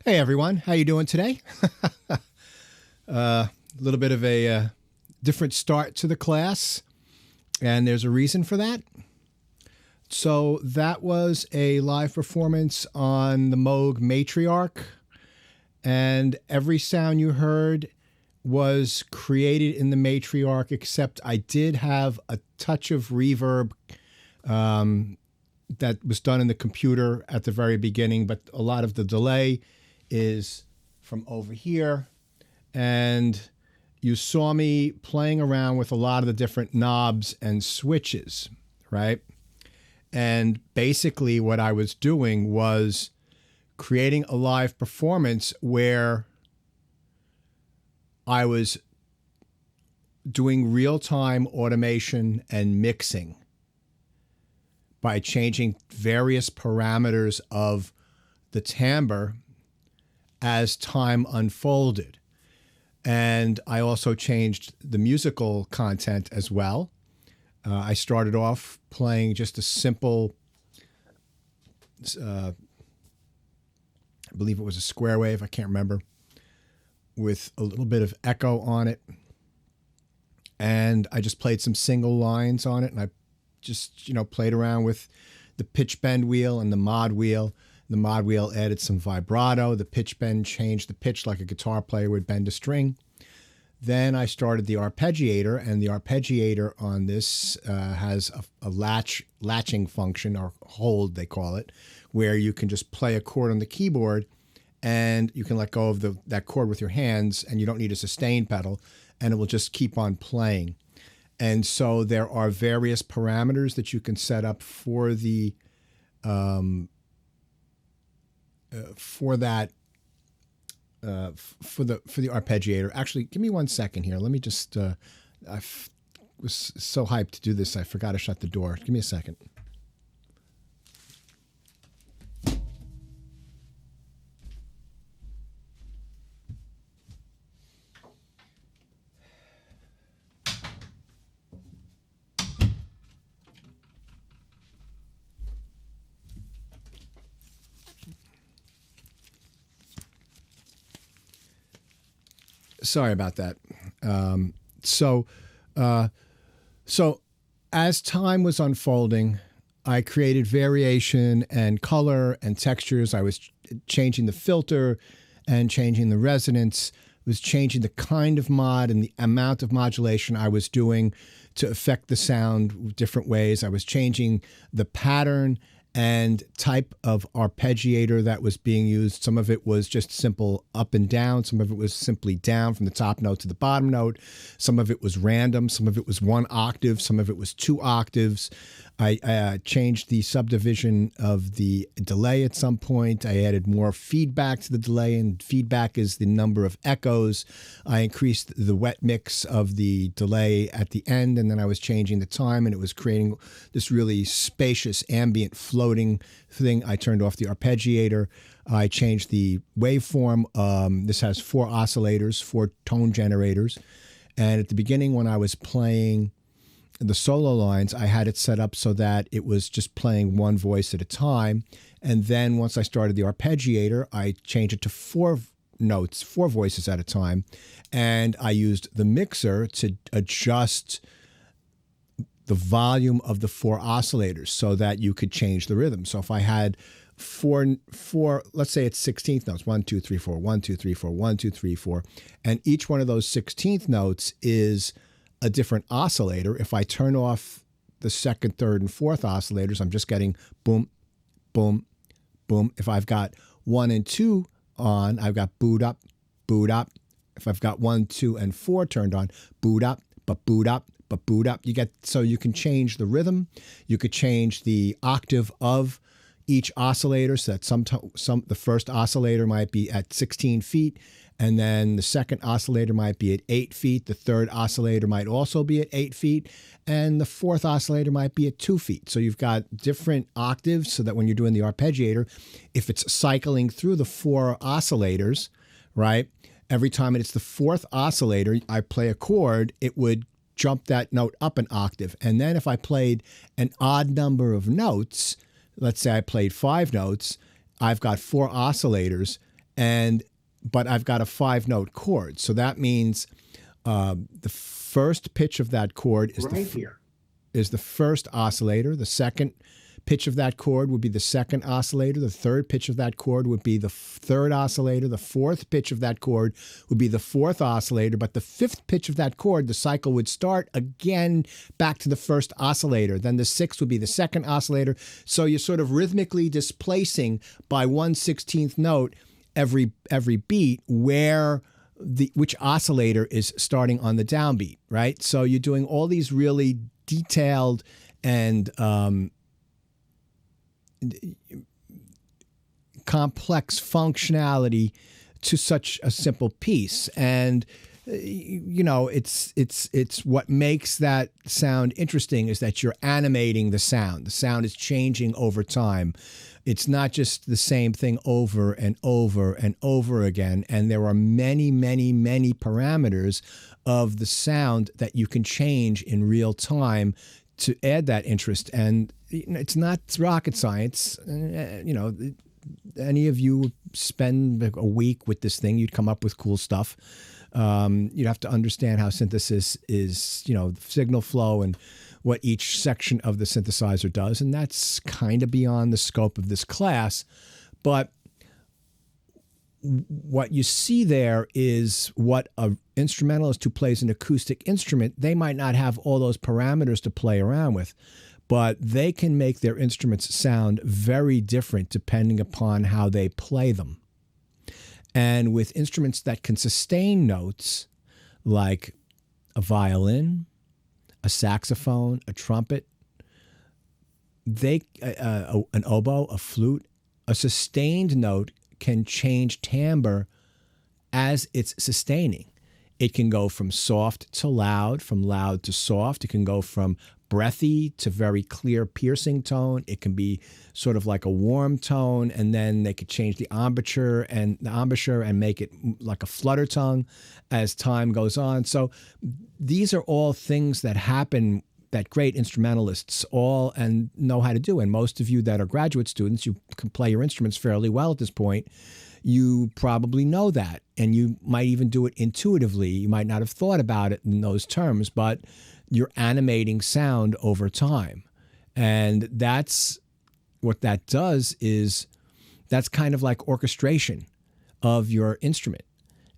Hey everyone, how you doing today? A little bit of a different start to the class, and there's a reason for that. So that was a live performance on the Moog Matriarch, and every sound you heard was created in the Matriarch, except I did have a touch of reverb that was done in the computer at the very beginning, but a lot of the delay is from over here. And you saw me playing around with a lot of the different knobs and switches, right? And basically what I was doing was creating a live performance where I was doing real-time automation and mixing by changing various parameters of the timbre as time unfolded. And I also changed the musical content as well. I started off playing just a simple, I believe it was a square wave, I can't remember, with a little bit of echo on it. And I just played some single lines on it, and I just, played around with the pitch bend wheel and the mod wheel. The mod wheel added some vibrato. The pitch bend changed the pitch like a guitar player would bend a string. Then I started the arpeggiator, and the arpeggiator on this has a latching function, or hold they call it, where you can just play a chord on the keyboard and you can let go of that chord with your hands, and you don't need a sustain pedal, and it will just keep on playing. And so there are various parameters that you can set up for the for the arpeggiator. Actually, give me 1 second here. Let me just, I was so hyped to do this, I forgot to shut the door. Give me a second. Sorry about that. So as time was unfolding, I created variation and color and textures. I was changing the filter and changing the resonance, was changing the kind of mod and the amount of modulation I was doing to affect the sound different ways. I was changing the pattern and type of arpeggiator that was being used. Some of it was just simple up and down. Some of it was simply down from the top note to the bottom note. Some of it was random. Some of it was 1 octave. Some of it was 2 octaves. I changed the subdivision of the delay at some point. I added more feedback to the delay, and feedback is the number of echoes. I increased the wet mix of the delay at the end, and then I was changing the time, and it was creating this really spacious ambient floating thing. I turned off the arpeggiator. I changed the waveform. This has 4 oscillators, 4 tone generators. And at the beginning, when I was playing the solo lines, I had it set up so that it was just playing 1 voice at a time. And then once I started the arpeggiator, I changed it to 4 notes, 4 voices at a time. And I used the mixer to adjust the volume of the 4 oscillators so that you could change the rhythm. So if I had four, let's say it's 16th notes, 1, 2, 3, 4, 1, 2, 3, 4, 1, 2, 3, 4. And each one of those 16th notes is a different oscillator. If I turn off the 2nd, 3rd, and 4th oscillators, I'm just getting boom, boom, boom. If I've got 1 and 2 on, I've got boot up, boot up. If I've got 1, 2, and 4 turned on, boot up, but boot up, but boot up. So you can change the rhythm. You could change the octave of each oscillator, so that the first oscillator might be at 16 feet, and then the second oscillator might be at 8 feet. The third oscillator might also be at 8 feet, and the fourth oscillator might be at 2 feet. So you've got different octaves, so that when you're doing the arpeggiator, if it's cycling through the 4 oscillators, right, every time it's the 4th oscillator, I play a chord, it would jump that note up an octave. And then if I played an odd number of notes, let's say I played 5 notes, I've got 4 oscillators, but I've got a 5-note chord. So that means the first pitch of that chord is the first oscillator. The second pitch of that chord would be the second oscillator. The third pitch of that chord would be the third oscillator. The fourth pitch of that chord would be the fourth oscillator. But the fifth pitch of that chord, the cycle would start again back to the first oscillator. Then the sixth would be the second oscillator. So you're sort of rhythmically displacing by 1/16th note every beat which oscillator is starting on the downbeat, right? So you're doing all these really detailed and complex functionality to such a simple piece. And it's what makes that sound interesting is that you're animating the sound. The sound is changing over time. It's not just the same thing over and over and over again. And there are many, many, many parameters of the sound that you can change in real time to add that interest. And it's not rocket science. Any of you spend a week with this thing, you'd come up with cool stuff. You'd have to understand how synthesis is, signal flow and what each section of the synthesizer does. And that's kind of beyond the scope of this class. But what you see there is what an instrumentalist who plays an acoustic instrument, they might not have all those parameters to play around with, but they can make their instruments sound very different depending upon how they play them. And with instruments that can sustain notes, like a violin, a saxophone, a trumpet, an oboe, a flute, a sustained note can change timbre as it's sustaining. It can go from soft to loud, from loud to soft. It can go from breathy to very clear piercing tone. It can be sort of like a warm tone, and then they could change the embouchure and make it like a flutter tongue as time goes on. So these are all things that happen that great instrumentalists all and know how to do. And most of you that are graduate students, you can play your instruments fairly well at this point. You probably know that, and you might even do it intuitively. You might not have thought about it in those terms, but you're animating sound over time. And that's what that does is that's kind of like orchestration of your instrument.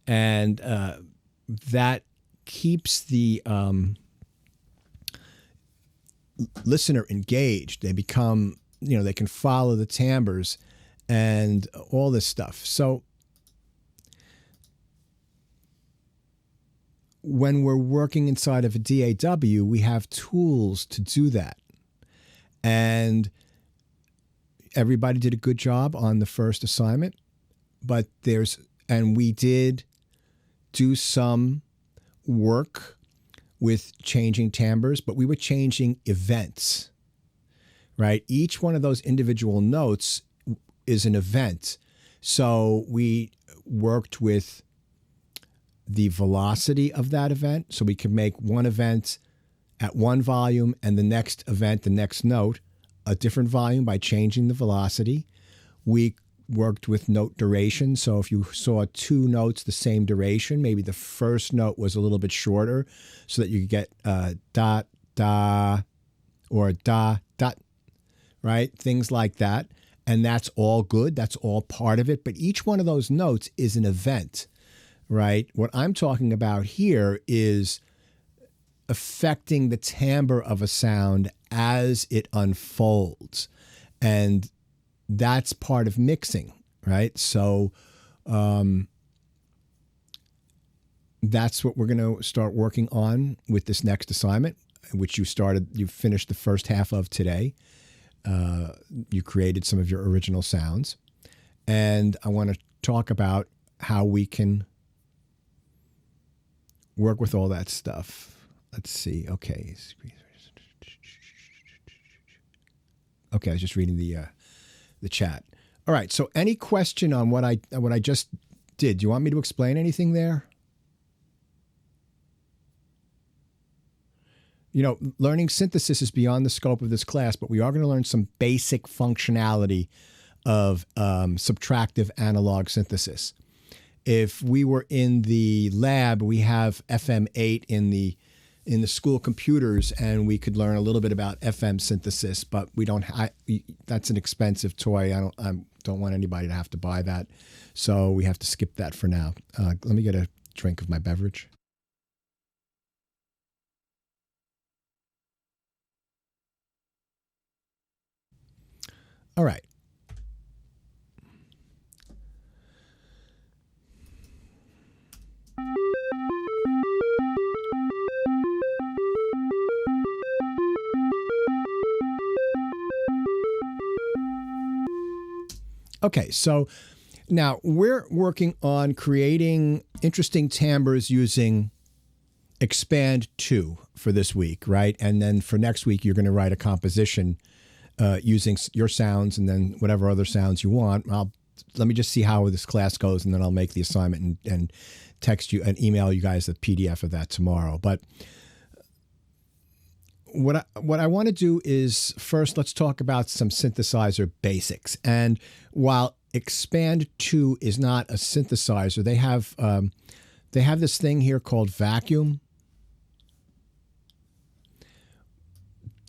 And that keeps the listener engaged. They become, they can follow the timbres and all this stuff. So when we're working inside of a DAW, we have tools to do that. And everybody did a good job on the first assignment, but we did do some work with changing timbres, but we were changing events, right? Each one of those individual notes is an event. So we worked with the velocity of that event. So we could make one event at one volume and the next event, the next note, a different volume by changing the velocity. We worked with note duration. So if you saw two notes the same duration, maybe the first note was a little bit shorter so that you could get dot, da, or da, dot, right? Things like that. And that's all good. That's all part of it. But each one of those notes is an event, right? What I'm talking about here is affecting the timbre of a sound as it unfolds. And that's part of mixing, right? So that's what we're going to start working on with this next assignment, which you finished the first half of today. You created some of your original sounds. And I want to talk about how we can work with all that stuff. Let's see. Okay. Okay, I was just reading the chat. All right. So any question on what I just did? Do you want me to explain anything there? Learning synthesis is beyond the scope of this class, but we are going to learn some basic functionality of subtractive analog synthesis. If we were in the lab, we have FM8 in the school computers, and we could learn a little bit about FM synthesis, but we don't. That's an expensive toy. I don't want anybody to have to buy that, so we have to skip that for now. Let me get a drink of my beverage. All right. Okay, so now we're working on creating interesting timbres using Expand 2 for this week, right? And then for next week, you're going to write a composition using your sounds and then whatever other sounds you want. Let me just see how this class goes, and then I'll make the assignment and text you and email you guys the PDF of that tomorrow. But what I want to do is first let's talk about some synthesizer basics. And while Expand 2 is not a synthesizer, they have this thing here called vacuum.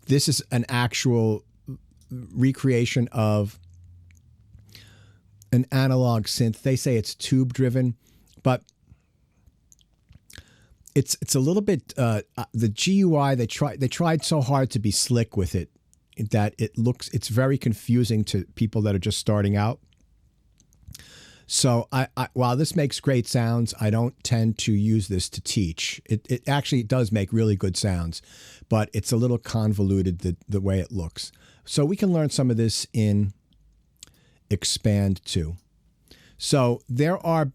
This is an actual recreation of an analog synth. They say it's tube driven, but it's a little bit the GUI they tried so hard to be slick with it that it's very confusing to people that are just starting out. So while this makes great sounds, I don't tend to use this to teach. It actually does make really good sounds, but it's a little convoluted the way it looks. So we can learn some of this in Expand 2. So there are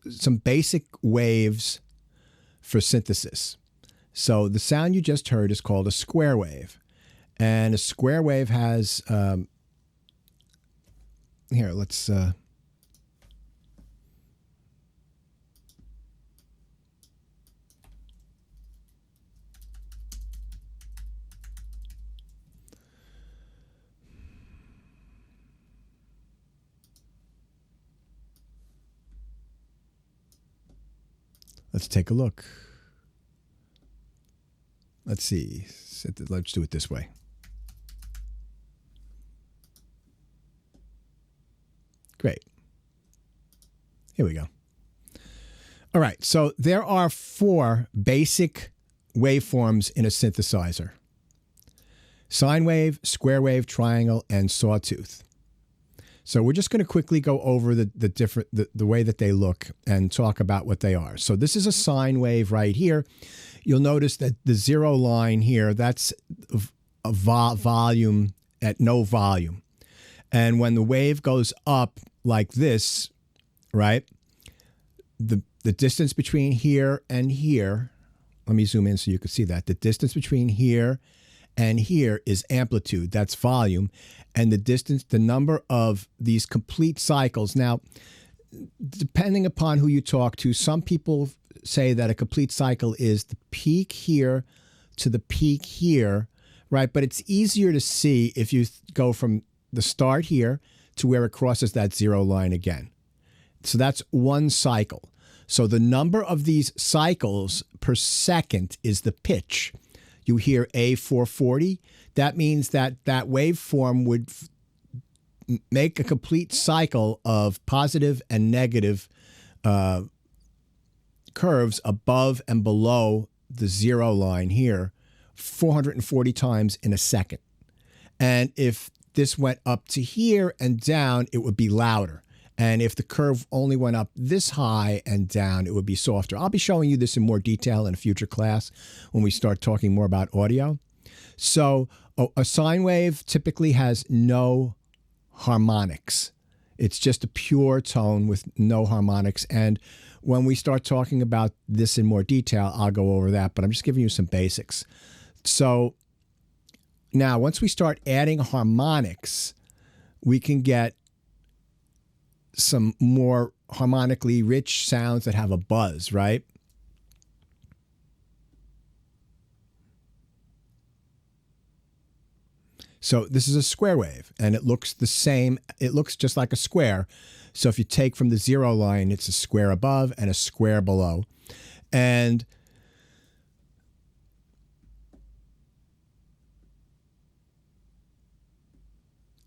some basic waves for synthesis. So the sound you just heard is called a square wave. And a square wave has, here, let's take a look. Let's see. Let's do it this way. Great. Here we go. All right. So there are 4 basic waveforms in a synthesizer: sine wave, square wave, triangle, and sawtooth. So we're just going to quickly go over the way that they look and talk about what they are. So this is a sine wave right here. You'll notice that the 0 line here, that's a volume at no volume. And when the wave goes up like this, right, the distance between here and here, let me zoom in so you can see that. The distance between here and here is amplitude, that's volume. And the number of these complete cycles. Now, depending upon who you talk to, some people say that a complete cycle is the peak here to the peak here, right? But it's easier to see if you go from the start here to where it crosses that 0 line again. So that's one cycle. So the number of these cycles per second is the pitch. You hear A440. That means that waveform would make a complete cycle of positive and negative curves above and below the 0 line here 440 times in a second. And if this went up to here and down, it would be louder. And if the curve only went up this high and down, it would be softer. I'll be showing you this in more detail in a future class when we start talking more about audio. So a sine wave typically has no harmonics. It's just a pure tone with no harmonics. And when we start talking about this in more detail, I'll go over that. But I'm just giving you some basics. So now, once we start adding harmonics, we can get some more harmonically rich sounds that have a buzz, right? So this is a square wave, and it looks the same. It looks just like a square. So if you take from the 0 line, it's a square above and a square below. And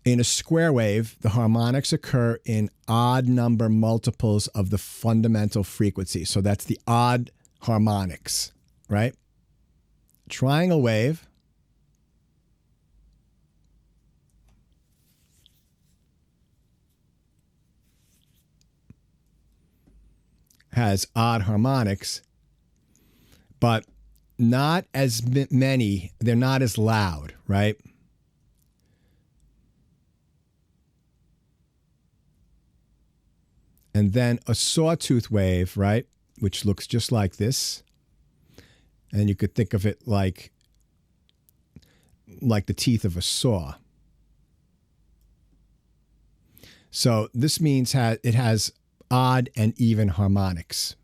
in a square wave, the harmonics occur in odd number multiples of the fundamental frequency. So that's the odd harmonics, right? Triangle wave has odd harmonics, but not as many. They're not as loud, right? And then a sawtooth wave, right, which looks just like this. And you could think of it like the teeth of a saw. So this means it has odd and even harmonics.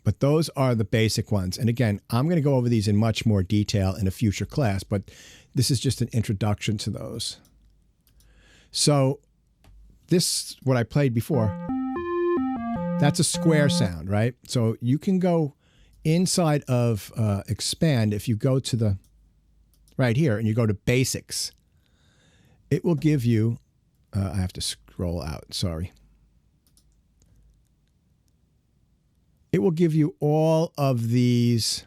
But those are the basic ones. And again, I'm going to go over these in much more detail in a future class, but this is just an introduction to those. So this, what I played before, that's a square sound, right? So you can go inside of expand. If you go to the right here and you go to basics, it will give you, I have to scroll out, sorry. It will give you all of these,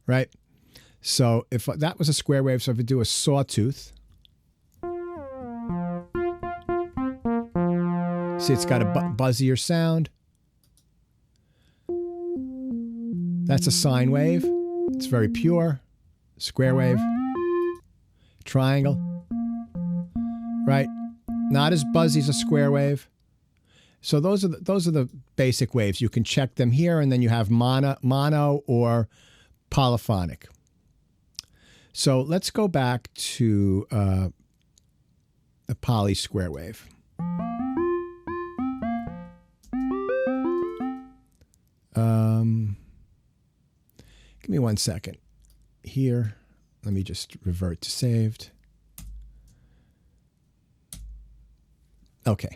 right? So if that was a square wave, so if you do a sawtooth, see, it's got a buzzier sound. That's a sine wave. It's very pure. Square wave. Triangle. Right? Not as buzzy as a square wave. So those are the basic waves. You can check them here, and then you have mono or polyphonic. So let's go back to a poly square wave. Give me 1 second. Here, let me just revert to saved. Okay.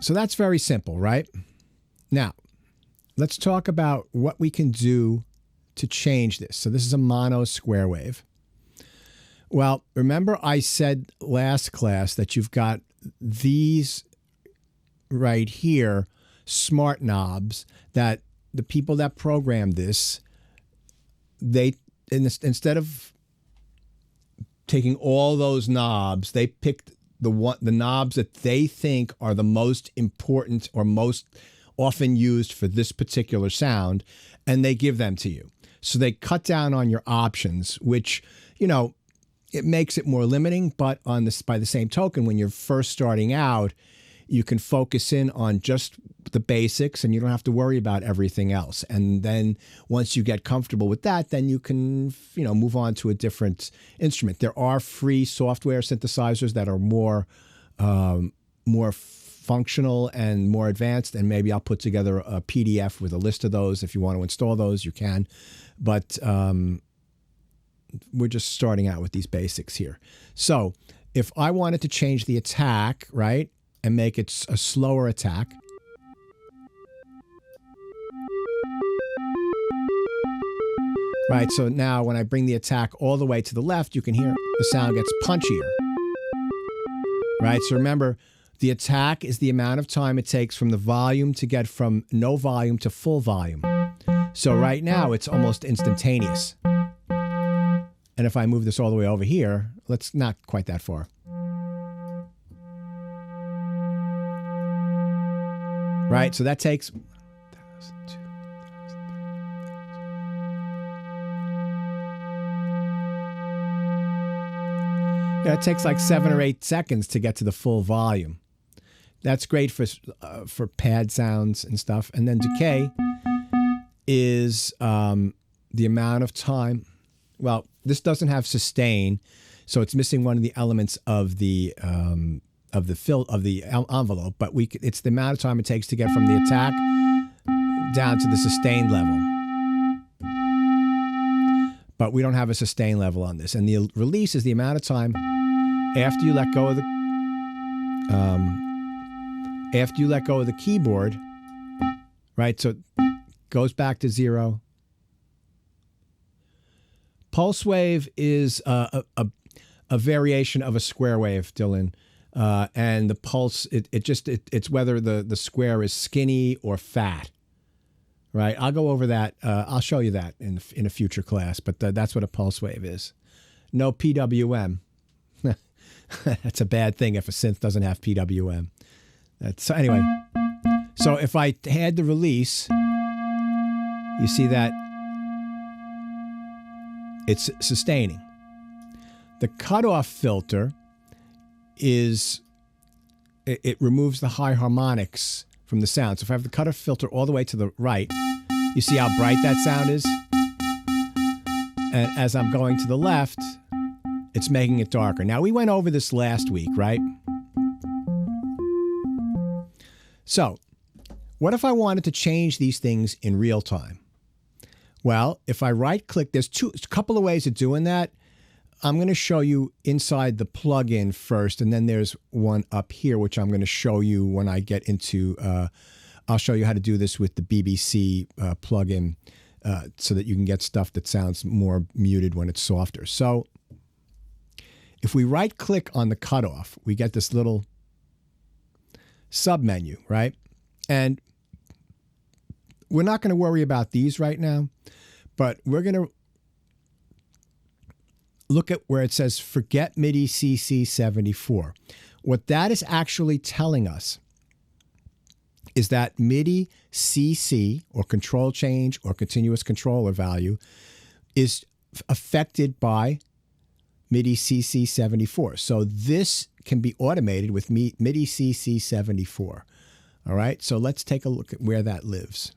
So that's very simple, right? Now, let's talk about what we can do to change this. So this is a mono square wave. Well, remember I said last class that you've got these right here, smart knobs, that the people that programmed this, instead of taking all those knobs, they picked the knobs that they think are the most important or most often used for this particular sound, and they give them to you. So they cut down on your options, which, you know, it makes it more limiting, but by the same token, when you're first starting out, you can focus in on just the basics and you don't have to worry about everything else. And then once you get comfortable with that, then you can, you know, move on to a different instrument. There are free software synthesizers that are more functional and more advanced, and maybe I'll put together a PDF with a list of those. If you want to install those, you can. But we're just starting out with these basics here. So if I wanted to change the attack, right, and make it a slower attack, right, so now when I bring the attack all the way to the left, you can hear the sound gets punchier, right? So remember, the attack is the amount of time it takes from the volume to get from no volume to full volume. So right now, it's almost instantaneous. And if I move this all the way over here, let's not quite that far. Right, so that takes 1,000, 2,000, 3,000. Yeah, it takes like 7 or 8 seconds to get to the full volume. That's great for pad sounds and stuff. And then decay is the amount of time. Well, this doesn't have sustain, So it's missing one of the elements of the envelope, but it's the amount of time it takes to get from the attack down to the sustained level. But we don't have a sustained level on this. And the release is the amount of time after you let go of the keyboard, right? So it goes back to 0. Pulse wave is a variation of a square wave, Dylan. And the pulse, it's whether the square is skinny or fat, right? I'll go over that. I'll show you that in a future class, but that's what a pulse wave is. No PWM. That's a bad thing if a synth doesn't have PWM. So anyway, so if I had the release, you see that it's sustaining. The cutoff filter it removes the high harmonics from the sound. So if I have the cutoff filter all the way to the right, you see how bright that sound is? And as I'm going to the left, it's making it darker. Now, we went over this last week, right? So, what if I wanted to change these things in real time? Well, if I right-click, there's a couple of ways of doing that. I'm going to show you inside the plugin first, and then there's one up here, which I'm going to show you when I get into, I'll show you how to do this with the BBC plugin so that you can get stuff that sounds more muted when it's softer. So if we right-click on the cutoff, we get this little sub-menu, right? And we're not going to worry about these right now, but we're going to look at where it says forget MIDI CC74. What that is actually telling us is that MIDI CC, or control change or continuous controller value, is affected by MIDI CC74. So this can be automated with MIDI CC74. All right, so let's take a look at where that lives.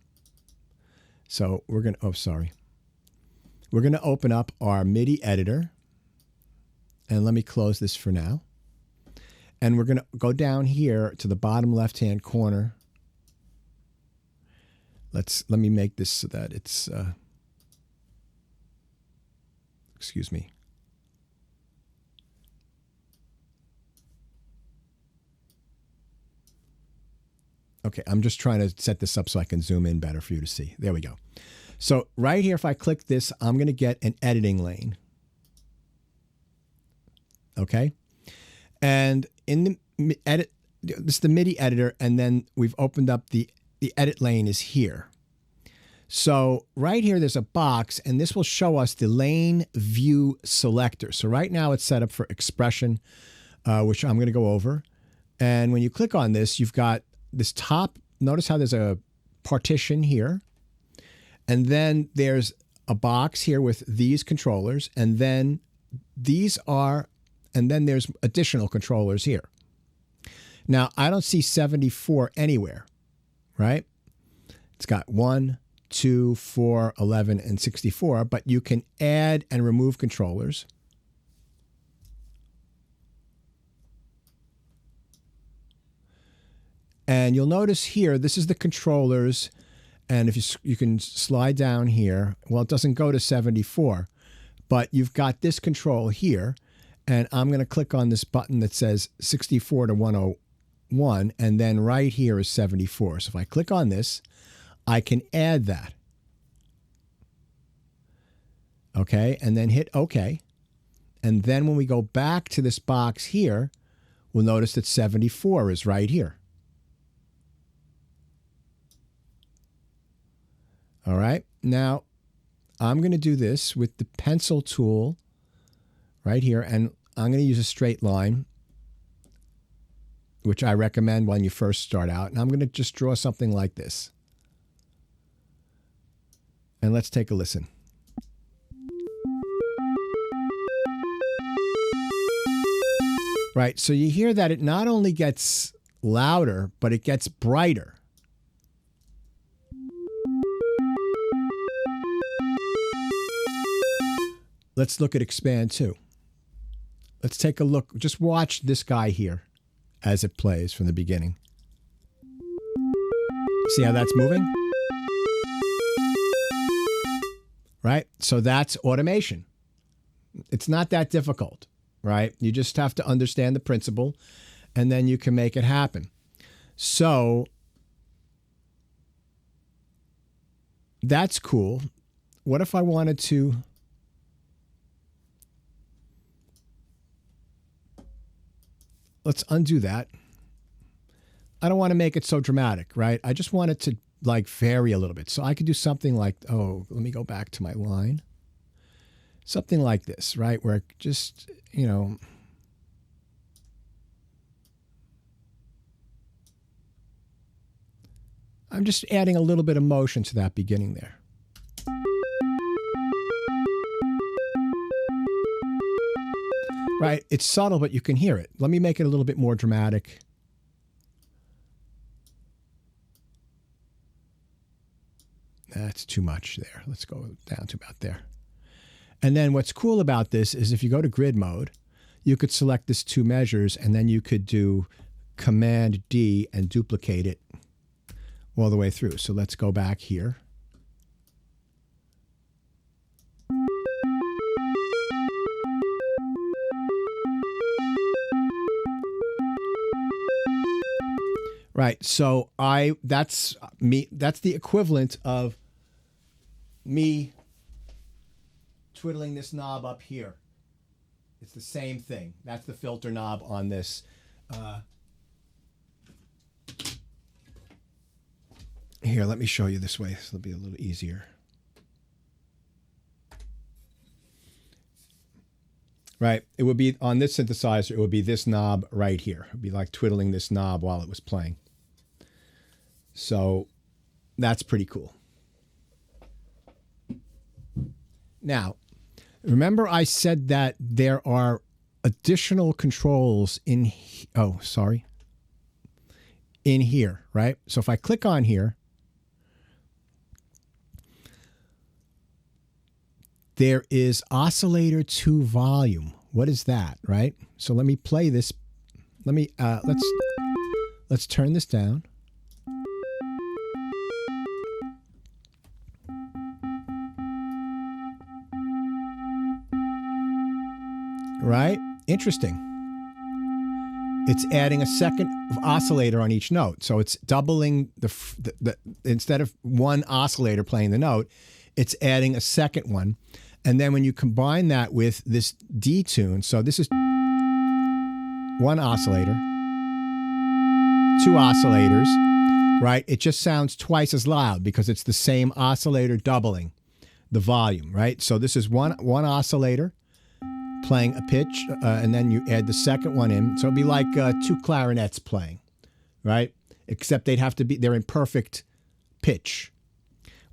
So we're going to, we're going to open up our MIDI editor. And let me close this for now. And we're going to go down here to the bottom left-hand corner. Let me make this so that it's, excuse me. Okay, I'm just trying to set this up so I can zoom in better for you to see. There we go. So right here, if I click this, I'm going to get an editing lane. Okay, and in the edit, this is the MIDI editor, and then we've opened up the edit lane is here. So right here, there's a box, and this will show us the lane view selector. So right now, it's set up for expression, which I'm going to go over. And when you click on this, you've got this top. Notice how there's a partition here, and then there's a box here with these controllers, and then these are. And then there's additional controllers here. Now, I don't see 74 anywhere, right? It's got 1, 2, 4, 11, and 64, but you can add and remove controllers. And you'll notice here, this is the controllers. And if you can slide down here, well, it doesn't go to 74, but you've got this control here. And I'm going to click on this button that says 64 to 101, and then right here is 74. So if I click on this, I can add that. Okay, and then hit OK. And then when we go back to this box here, we'll notice that 74 is right here. All right, now I'm going to do this with the pencil tool right here, and I'm going to use a straight line, which I recommend when you first start out. And I'm going to just draw something like this. And let's take a listen. Right, so you hear that it not only gets louder, but it gets brighter. Let's look at expand too. Let's take a look. Just watch this guy here as it plays from the beginning. See how that's moving? Right? So that's automation. It's not that difficult, right? You just have to understand the principle, and then you can make it happen. So that's cool. What if I wanted to... Let's undo that. I don't want to make it so dramatic, right? I just want it to like vary a little bit. So I could do something like, oh, let me go back to my line. Something like this, right? Where just, you know, I'm just adding a little bit of motion to that beginning there. Right? It's subtle, but you can hear it. Let me make it a little bit more dramatic. That's too much there. Let's go down to about there. And then what's cool about this is if you go to grid mode, you could select this 2 measures, and then you could do Command D and duplicate it all the way through. So let's go back here. Right. So that's me. That's the equivalent of me twiddling this knob up here. It's the same thing. That's the filter knob on this. Here, let me show you this way. This will be a little easier. Right. It would be on this synthesizer. It would be this knob right here. It would be like twiddling this knob while it was playing. So that's pretty cool. Now, remember I said that there are additional controls in here, right? So if I click on here, there is oscillator to volume. What is that, right? So let me play this. Let me let's turn this down. Right? Interesting. It's adding a second oscillator on each note. So it's doubling the instead of one oscillator playing the note, it's adding a second one. And then when you combine that with this D tune, so this is 1 oscillator, 2 oscillators, right? It just sounds twice as loud because it's the same oscillator doubling the volume, right? So this is one oscillator playing a pitch, and then you add the second one in. So it'd be like 2 clarinets playing, right? Except they're in perfect pitch.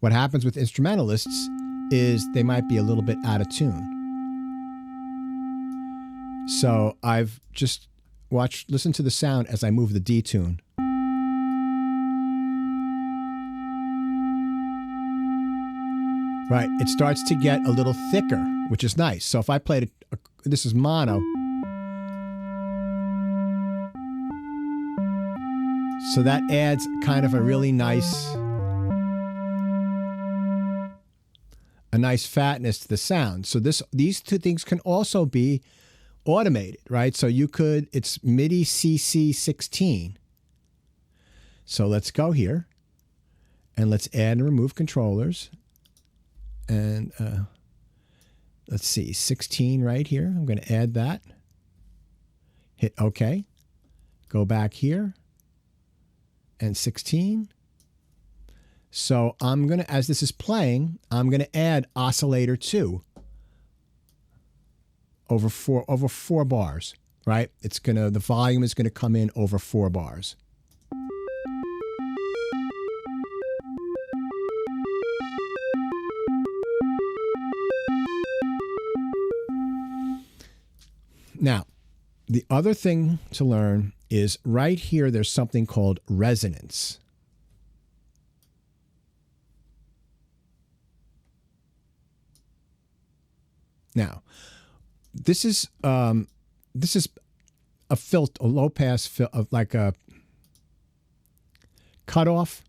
What happens with instrumentalists is they might be a little bit out of tune. So I've just listen to the sound as I move the D tune. Right, it starts to get a little thicker, which is nice. So if I played this is mono. So that adds kind of a really nice fatness to the sound. So these 2 things can also be automated, right? So it's MIDI CC16. So let's go here and let's add and remove controllers. And let's see, 16 right here. I'm going to add that. Hit OK. Go back here. And 16. So I'm going to, as this is playing, I'm going to add oscillator 2 over 4 bars, right? The volume is going to come in over 4 bars. Now, the other thing to learn is right here, there's something called resonance. Now, this is this is a low pass like a cutoff.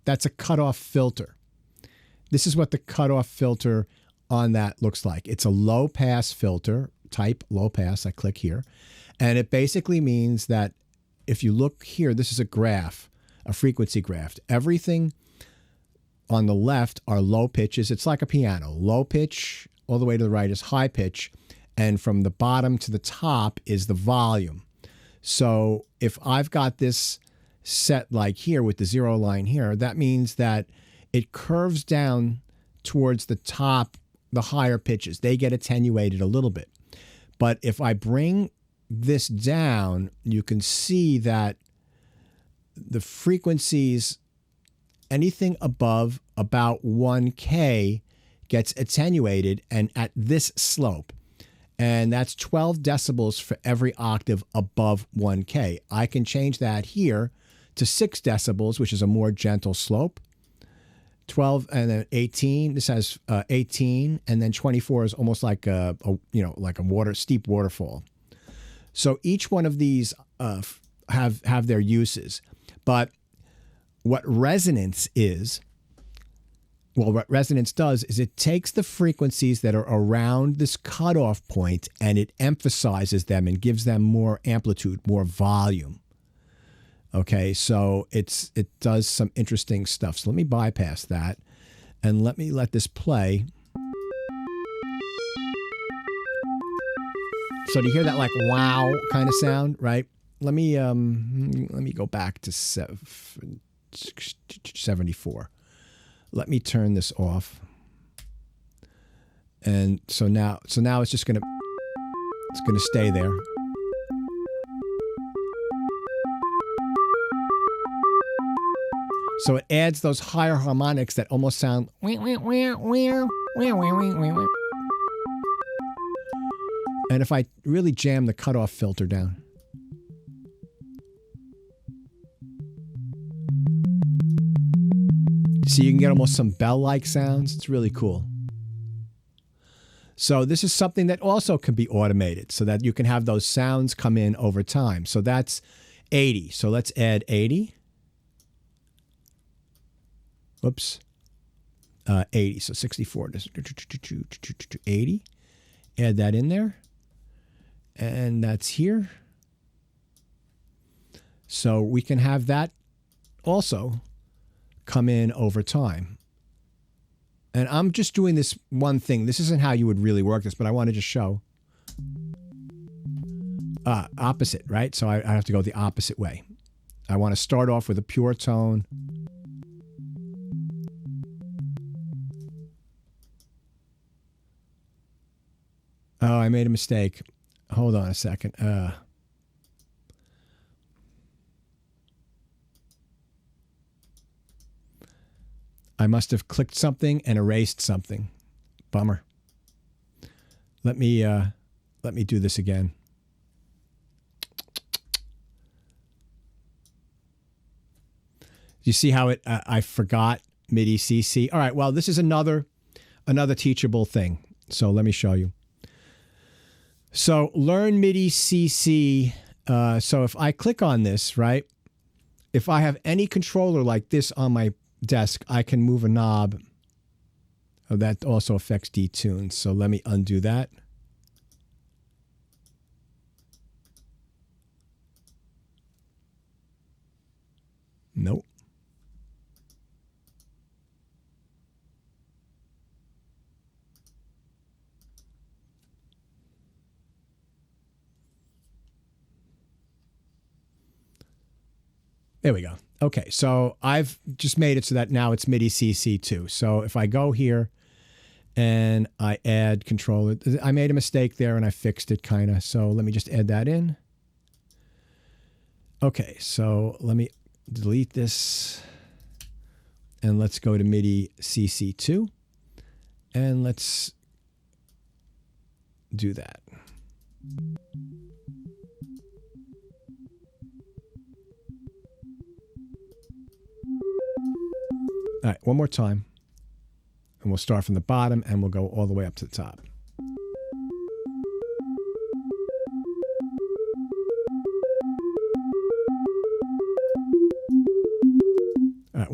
That's a cutoff filter. This is what the cutoff filter on that looks like. It's a low pass filter, type low pass. I click here. And it basically means that if you look here, this is a graph, a frequency graph. Everything on the left are low pitches. It's like a piano. Low pitch all the way to the right is high pitch. And from the bottom to the top is the volume. So if I've got this set like here with the zero line here, that means that it curves down towards the top, the higher pitches. They get attenuated a little bit. But if I bring this down, you can see that the frequencies, anything above about 1K gets attenuated, and at this slope. And that's 12 decibels for every octave above 1K. I can change that here to 6 decibels, which is a more gentle slope. 12 and then 18. This has 18, and then 24 is almost like a steep waterfall. So each one of these have their uses. But what resonance is, well, what resonance does is it takes the frequencies that are around this cutoff point and it emphasizes them and gives them more amplitude, more volume. Okay, so it does some interesting stuff. So let me bypass that and let this play. So do you hear that like wow kind of sound, right? Let me go back to 74. Let me turn this off. And so now it's just gonna stay there. So it adds those higher harmonics that almost sound. And if I really jam the cutoff filter down. So you can get almost some bell-like sounds. It's really cool. So this is something that also can be automated so that you can have those sounds come in over time. So that's 80. So let's add 80. Whoops. 80. So 64. 80. Add that in there. And that's here. So we can have that also come in over time. And I'm just doing this one thing. This isn't how you would really work this, but I want to just show. Opposite, right? So I have to go the opposite way. I want to start off with a pure tone. Oh, I made a mistake. Hold on a second. I must have clicked something and erased something. Bummer. Let me do this again. You see how I forgot MIDI CC? All right, well, this is another teachable thing. So let me show you. So learn MIDI CC. So if I click on this, right, if I have any controller like this on my desk, I can move a knob. Oh, that also affects detunes. So let me undo that. Nope. There we go. Okay, so I've just made it so that now it's MIDI CC too. So if I go here and I add controller, I made a mistake there and I fixed it kind of. So let me just add that in. Okay, so let me delete this and let's go to MIDI CC2 and let's do that. All right, one more time. And we'll start from the bottom and we'll go all the way up to the top.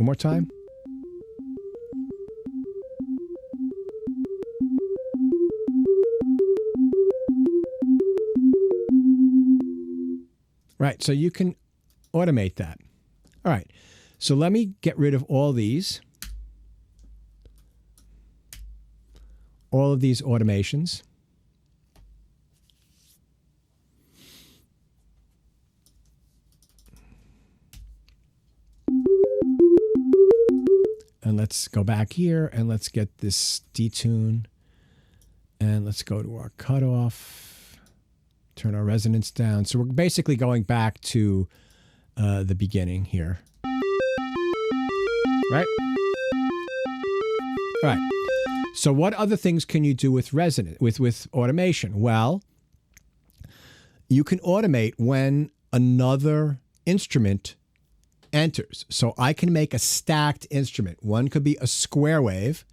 One more time. Right, so you can automate that. All right, so let me get rid of all of these automations. And let's go back here and let's get this detune. And let's go to our cutoff, turn our resonance down. So we're basically going back to the beginning here. Right? All right. So what other things can you do with with automation? Well, you can automate when another instrument enters. So I can make a stacked instrument. One could be a square wave,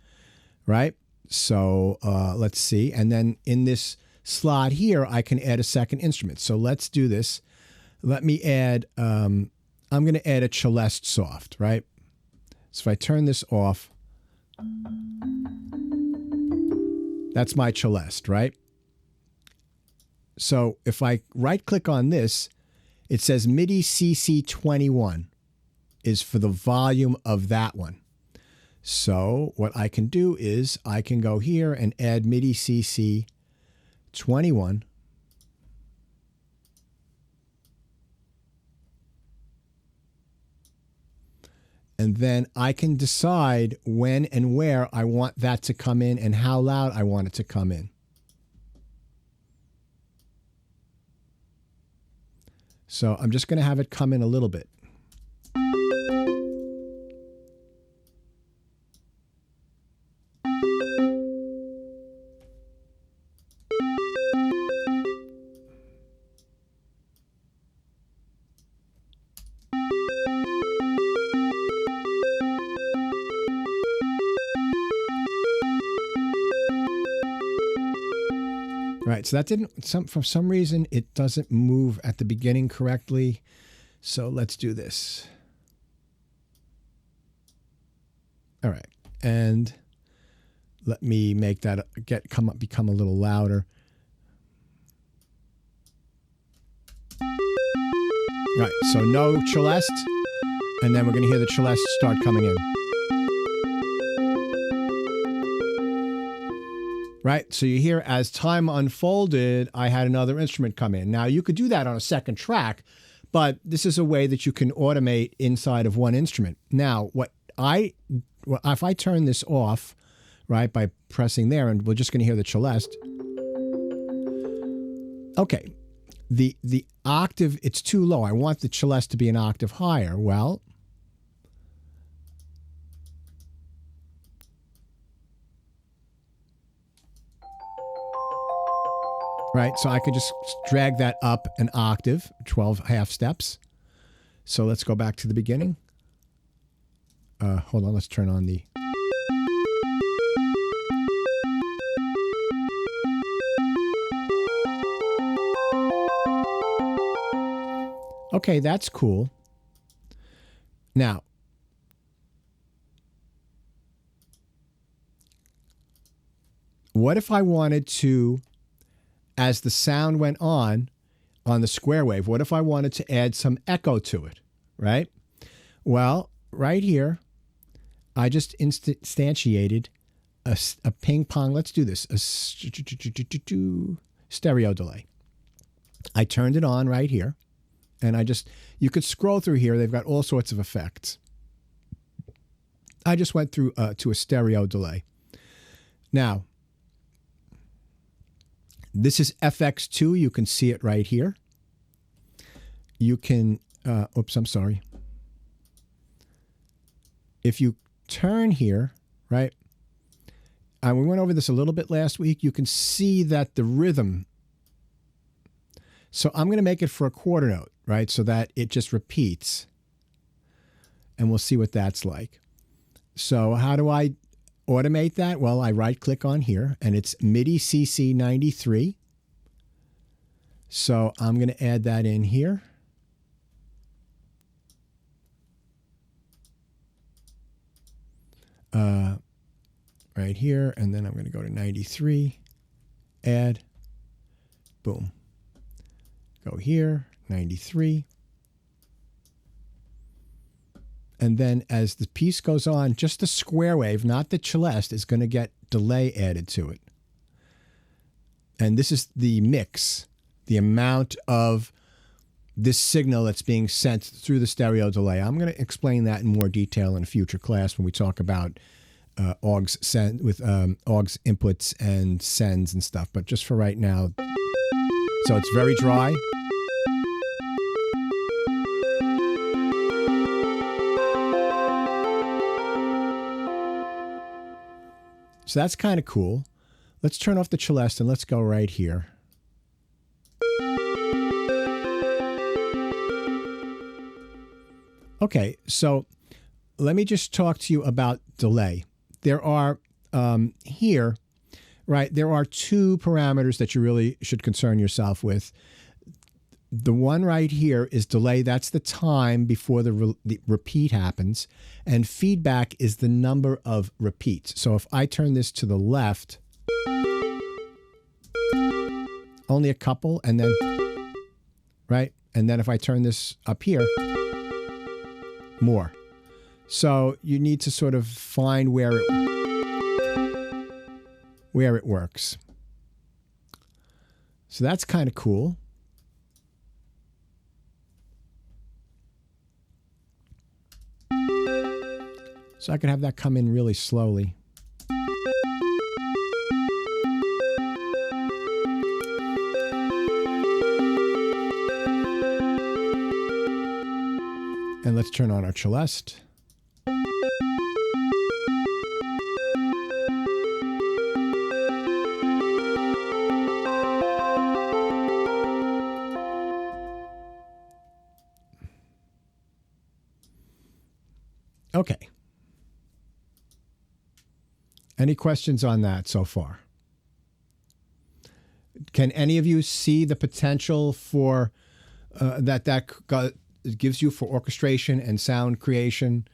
right? So let's see. And then in this slot here, I can add a second instrument. So let's do this. Let me add, I'm going to add a celeste soft, right? So if I turn this off, that's my celeste, right? So if I right click on this, it says MIDI CC21 is for the volume of that one. So what I can do is I can go here and add MIDI CC21. And then I can decide when and where I want that to come in and how loud I want it to come in. So I'm just going to have it come in a little bit. Right, so that didn't, for some reason, it doesn't move at the beginning correctly. So let's do this. All right, and let me make that become a little louder. All right, so no celeste, and then we're going to hear the celeste start coming in. Right, so you hear as time unfolded, I had another instrument come in. Now, you could do that on a second track, but this is a way that you can automate inside of one instrument. Now, if I turn this off, right, by pressing there, and we're just going to hear the celeste. Okay, the octave, it's too low. I want the celeste to be an octave higher. Well, right, so I could just drag that up an octave, 12 half steps. So let's go back to the beginning. Hold on, let's turn on the... Okay, that's cool. Now, what if I wanted to, as the sound went on the square wave, what if I wanted to add some echo to it, right? Well, right here, I just instantiated a ping pong, let's do this, a stereo delay. I turned it on right here, and you could scroll through here, they've got all sorts of effects. I just went through to a stereo delay. Now, this is FX2. You can see it right here. You can, oops, I'm sorry. If you turn here, right, and we went over this a little bit last week, you can see that the rhythm. So I'm going to make it for a quarter note, right, so that it just repeats. And we'll see what that's like. So how do I automate that? Well, I right-click on here, and it's MIDI CC93. So I'm going to add that in here. right here, and then I'm going to go to 93, add, boom. Go here, 93. And then as the piece goes on, just the square wave, not the celeste, is going to get delay added to it. And this is the mix, the amount of this signal that's being sent through the stereo delay. I'm going to explain that in more detail in a future class when we talk about AUX inputs and sends and stuff. But just for right now, so it's very dry. So that's kind of cool. Let's turn off the celeste and let's go right here. Okay, so let me just talk to you about delay. There are here, right, there are two parameters that you really should concern yourself with. The one right here is delay. That's the time before the repeat happens. And feedback is the number of repeats. So if I turn this to the left, only a couple, and then, right? And then if I turn this up here, more. So you need to sort of find where it works. So that's kind of cool. So I can have that come in really slowly. And let's turn on our celeste. Okay. Any questions on that so far? Can any of you see the potential for that gives you for orchestration and sound creation,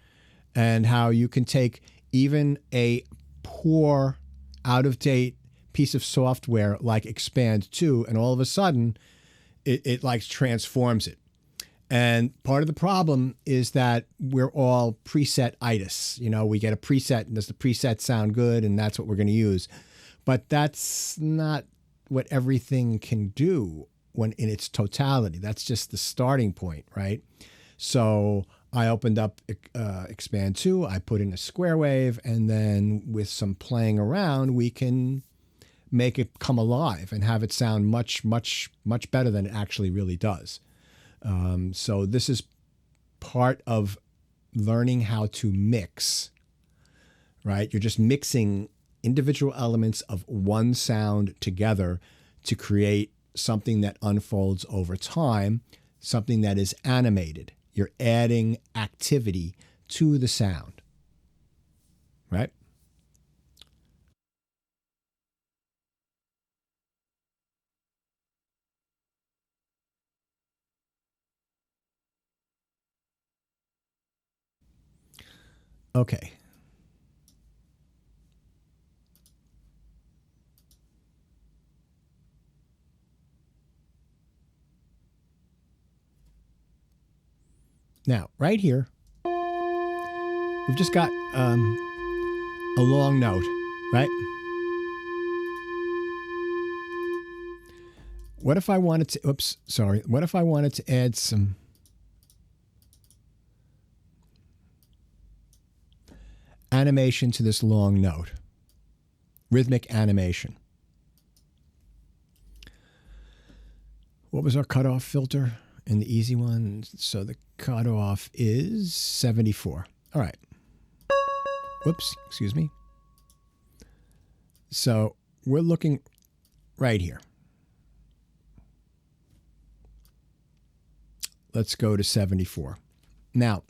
and how you can take even a poor, out-of-date piece of software like Expand 2, and all of a sudden it like transforms it? And part of the problem is that we're all preset-itis. You know, we get a preset, and does the preset sound good, and that's what we're going to use. But that's not what everything can do when in its totality. That's just the starting point, right? So I opened up Expand 2, I put in a square wave, and then with some playing around, we can make it come alive and have it sound much, much, much better than it actually really does. So this is part of learning how to mix, right? You're just mixing individual elements of one sound together to create something that unfolds over time, something that is animated. You're adding activity to the sound, right? Okay. Now, right here, we've just got a long note, right? What if I wanted to, what if I wanted to add some animation to this long note? Rhythmic animation. What was our cutoff filter in the easy one? So the cutoff is 74. All right. Whoops, excuse me. So we're looking right here. Let's go to 74. Now,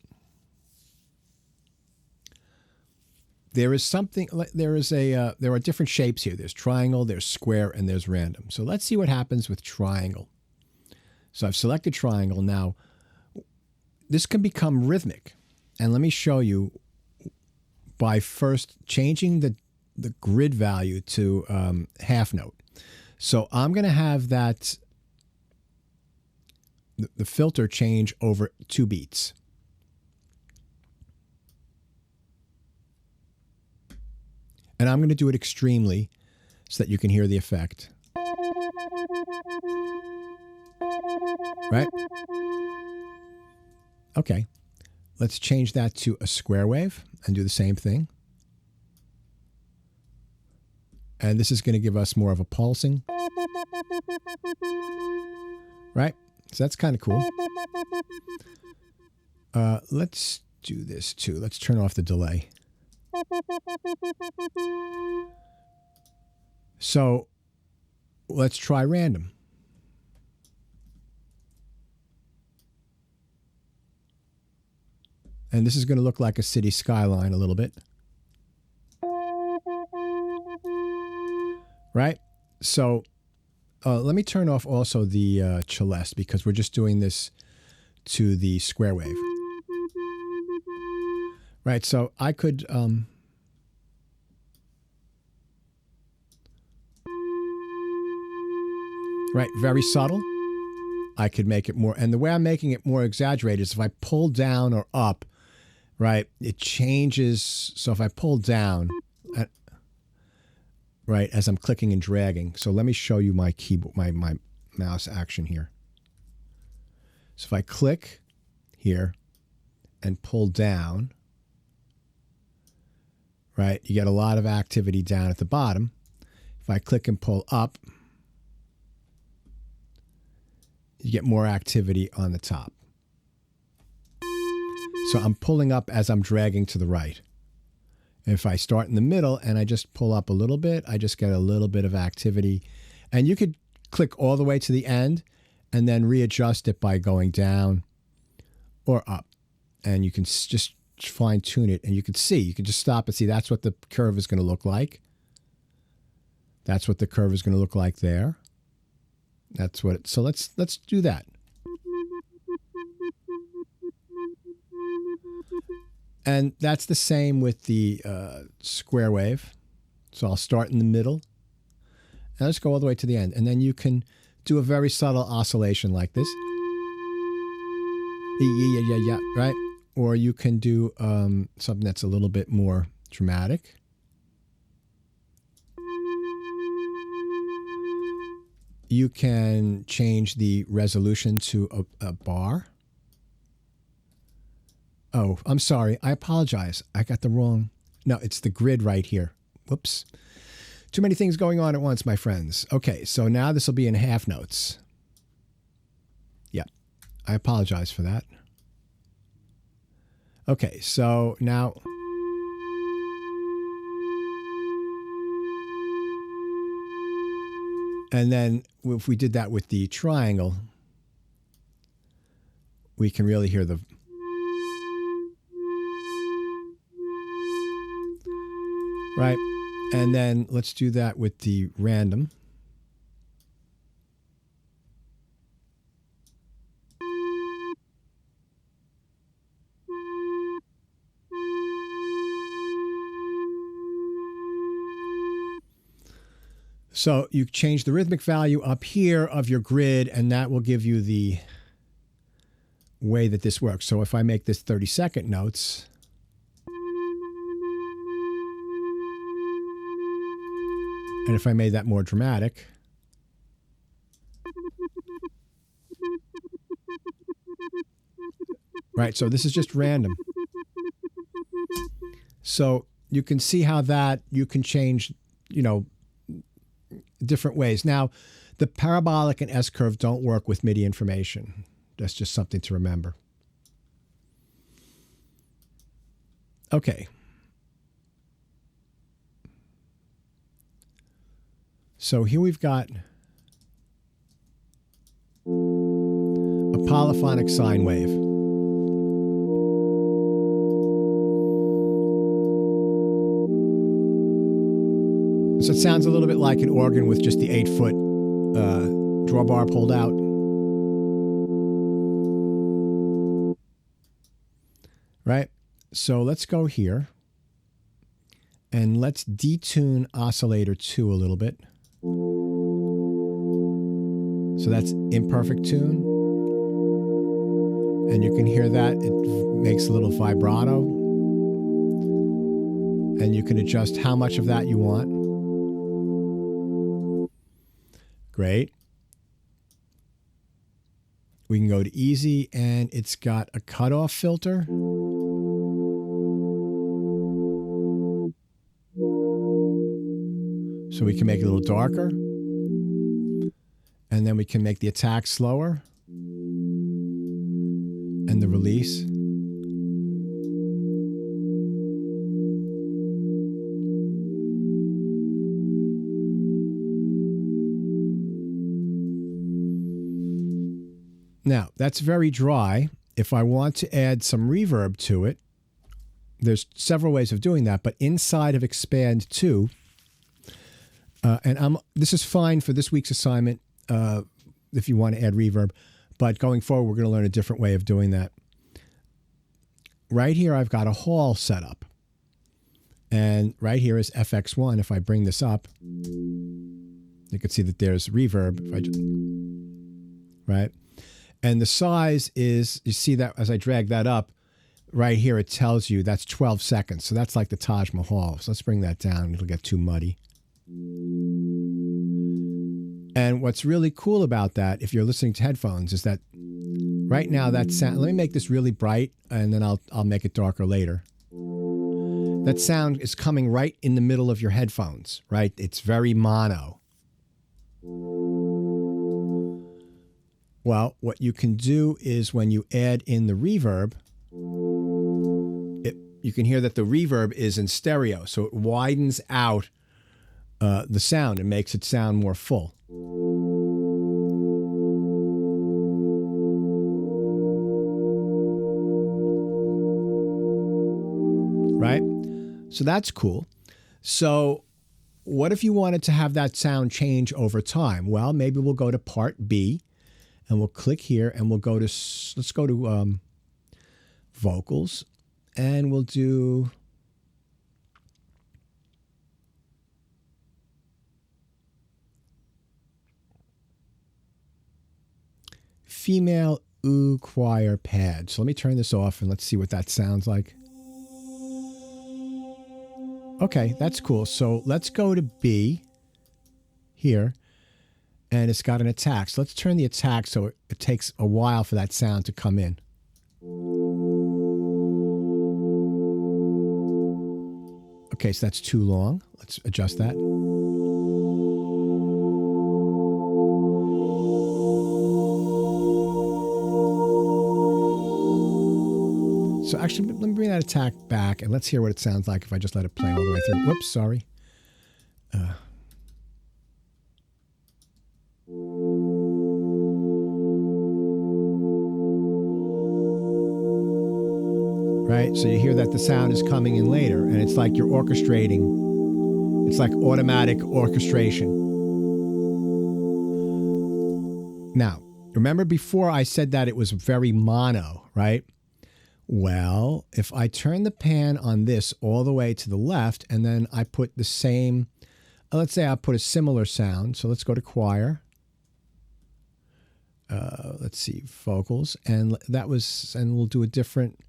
there is something, there are different shapes here. There's triangle, there's square, and there's random. So let's see what happens with triangle. So I've selected triangle. Now, this can become rhythmic. And let me show you by first changing the grid value to half note. So I'm going to have that, the filter change over 2 beats. And I'm going to do it extremely so that you can hear the effect. Right? Okay. Let's change that to a square wave and do the same thing. And this is going to give us more of a pulsing. Right? So that's kind of cool. Let's do this too. Let's turn off the delay. So let's try random. And this is going to look like a city skyline a little bit. Right? So let me turn off also the celeste because we're just doing this to the square wave. Right, so I could right, very subtle. I could make it more, and the way I'm making it more exaggerated is if I pull down or up, right, it changes. So if I pull down, right, as I'm clicking and dragging. So let me show you my keyboard, my mouse action here. So if I click here and pull down, right, you get a lot of activity down at the bottom. If I click and pull up, you get more activity on the top. So I'm pulling up as I'm dragging to the right. If I start in the middle and I just pull up a little bit, I just get a little bit of activity. And you could click all the way to the end and then readjust it by going down or up. And you can just fine tune it, and you can see, you can just stop and see that's what the curve is going to look like. That's what the curve is going to look like there. That's what so let's do that. And that's the same with the square wave. So I'll start in the middle and let's go all the way to the end, and then you can do a very subtle oscillation like this. Yeah, right? Or you can do something that's a little bit more dramatic. You can change the resolution to a bar. Oh, I'm sorry. I apologize. I got the wrong. No, it's the grid right here. Whoops. Too many things going on at once, my friends. Okay, so now this will be in half notes. Yeah, I apologize for that. Okay, so now and then if we did that with the triangle, we can really hear the right. And then let's do that with the random. So you change the rhythmic value up here of your grid, and that will give you the way that this works. So if I make this 30-second notes, and if I made that more dramatic, right, so this is just random. So you can see how that you can change, you know, different ways. Now, the parabolic and S-curve don't work with MIDI information. That's just something to remember. Okay. So here we've got a polyphonic sine wave. So it sounds a little bit like an organ with just the 8-foot drawbar pulled out. Right? So let's go here. And let's detune oscillator 2 a little bit. So that's imperfect tune. And you can hear that. It makes a little vibrato. And you can adjust how much of that you want. Great. We can go to easy, and it's got a cutoff filter. So we can make it a little darker. And then we can make the attack slower. And the release. Now, that's very dry. If I want to add some reverb to it, there's several ways of doing that, but inside of Expand 2, this is fine for this week's assignment if you want to add reverb, but going forward, we're going to learn a different way of doing that. Right here, I've got a hall set up. And right here is FX1. If I bring this up, you can see that there's reverb. If I just, right? And the size is, you see that as I drag that up, right here it tells you that's 12 seconds. So that's like the Taj Mahal. So let's bring that down. It'll get too muddy. And what's really cool about that, if you're listening to headphones, is that right now that sound, let me make this really bright and then I'll make it darker later. That sound is coming right in the middle of your headphones, right? It's very mono. Well, what you can do is when you add in the reverb, you can hear that the reverb is in stereo, so it widens out the sound and makes it sound more full. Right? So that's cool. So what if you wanted to have that sound change over time? Well, maybe we'll go to part B. And we'll click here and we'll go to, let's go to vocals, and we'll do female choir pad. So let me turn this off and let's see what that sounds like. Okay, that's cool. So let's go to B here. And it's got an attack. So let's turn the attack so it takes a while for that sound to come in. Okay, so that's too long. Let's adjust that. So actually, let me bring that attack back and let's hear what it sounds like if I just let it play all the way through. Whoops, sorry. Right? So you hear that the sound is coming in later, and it's like you're orchestrating. It's like automatic orchestration. Now, remember before I said that it was very mono, right? Well, if I turn the pan on this all the way to the left, and then I put the same, let's say I put a similar sound. So let's go to choir. Let's see, vocals, and that was, and we'll do a different.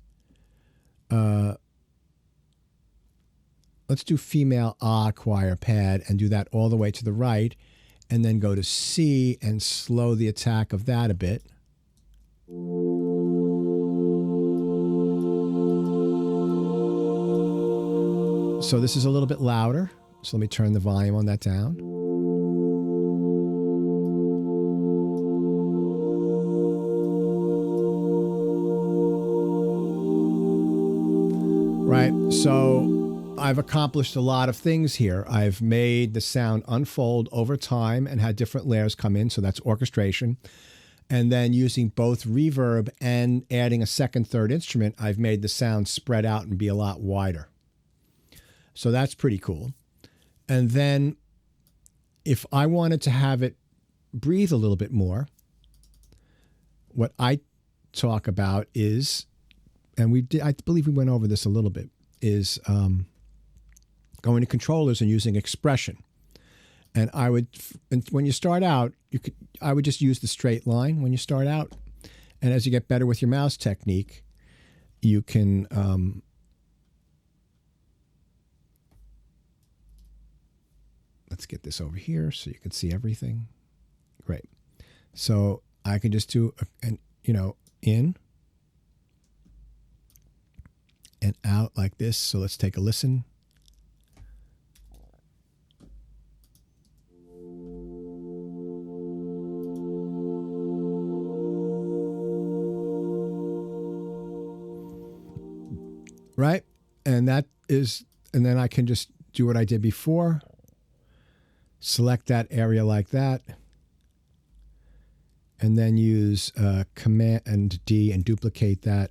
Let's do female choir pad and do that all the way to the right, and then go to C and slow the attack of that a bit. So this is a little bit louder. So let me turn the volume on that down. Right, so I've accomplished a lot of things here. I've made the sound unfold over time and had different layers come in, so that's orchestration. And then using both reverb and adding a second, third instrument, I've made the sound spread out and be a lot wider. So that's pretty cool. And then if I wanted to have it breathe a little bit more, what I talk about is, and I believe we went over this a little bit, is going to controllers and using expression. And when you start out, I would just use the straight line when you start out. And as you get better with your mouse technique, you can let's get this over here so you can see everything. Great. So I can just do in and out like this. So let's take a listen. Right? And then I can just do what I did before. Select that area like that. And then use Command D and duplicate that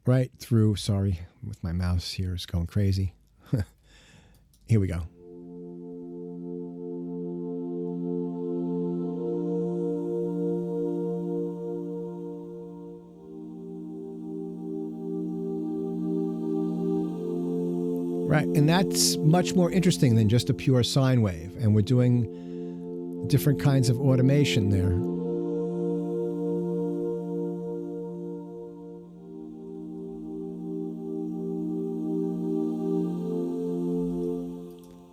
right through. Sorry, with my mouse here is going crazy. Here we go. Right, and that's much more interesting than just a pure sine wave. And we're doing different kinds of automation there.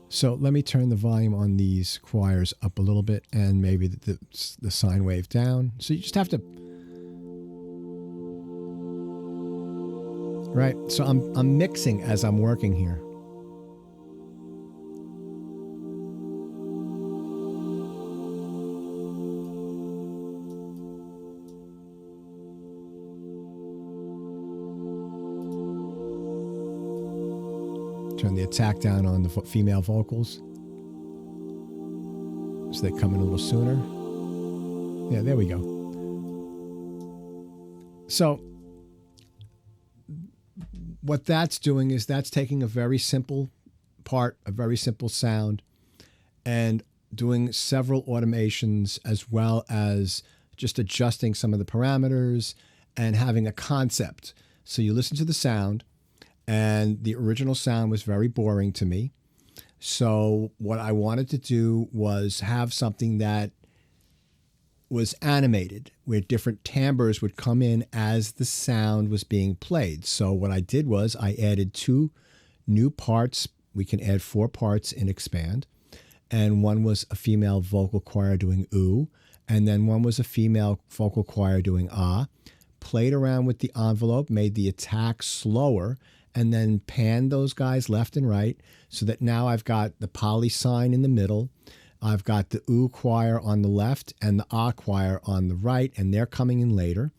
So let me turn the volume on these choirs up a little bit and maybe the sine wave down. So you just have to... Right, so I'm mixing as I'm working here. Turn the attack down on the female vocals so they come in a little sooner. Yeah, there we go. So what that's doing is that's taking a very simple part, a very simple sound, and doing several automations as well as just adjusting some of the parameters and having a concept. So you listen to the sound, and the original sound was very boring to me. So what I wanted to do was have something that was animated, where different timbres would come in as the sound was being played. So what I did was I added 2 new parts. We can add 4 parts in Expand. And one was a female vocal choir doing ooh, and then one was a female vocal choir doing ah. Played around with the envelope, made the attack slower, and then panned those guys left and right so that now I've got the poly sign in the middle. I've got the ooh choir on the left and the ah choir on the right, and they're coming in later.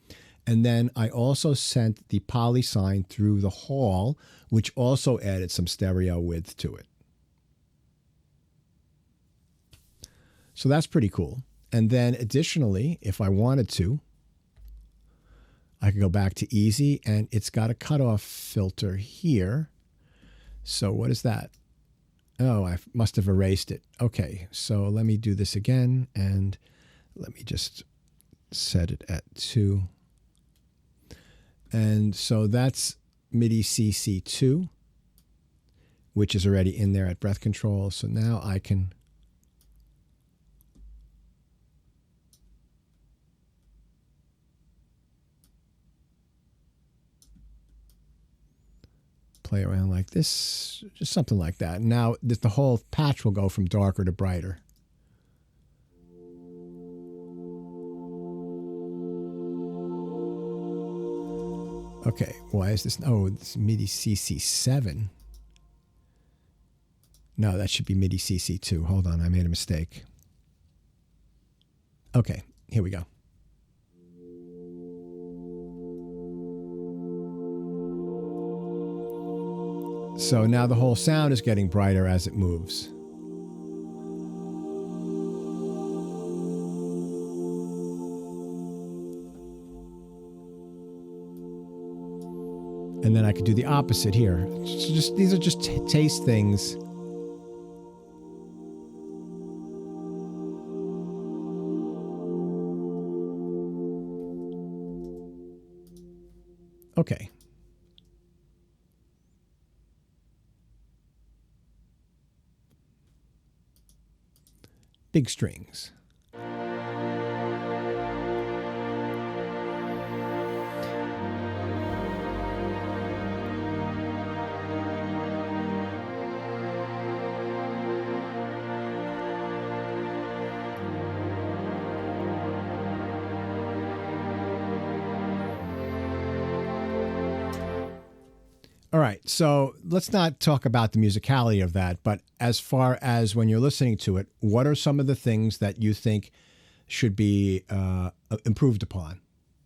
And then I also sent the poly sign through the hall, which also added some stereo width to it. So that's pretty cool. And then additionally, if I wanted to, I can go back to easy, and it's got a cutoff filter here. So what is that? Oh, I must have erased it. Okay, so let me do this again, and let me just set it at 2. And so that's MIDI CC2, which is already in there at breath control. So now I can play around like this, just something like that. Now the whole patch will go from darker to brighter. Okay, why is this? Oh, it's MIDI CC7. No, that should be MIDI CC2. Hold on, I made a mistake. Okay, here we go. So now the whole sound is getting brighter as it moves. And then I could do the opposite here. These are just taste things. Okay. big strings. All right, so let's not talk about the musicality of that, but as far as when you're listening to it, what are some of the things that you think should be improved upon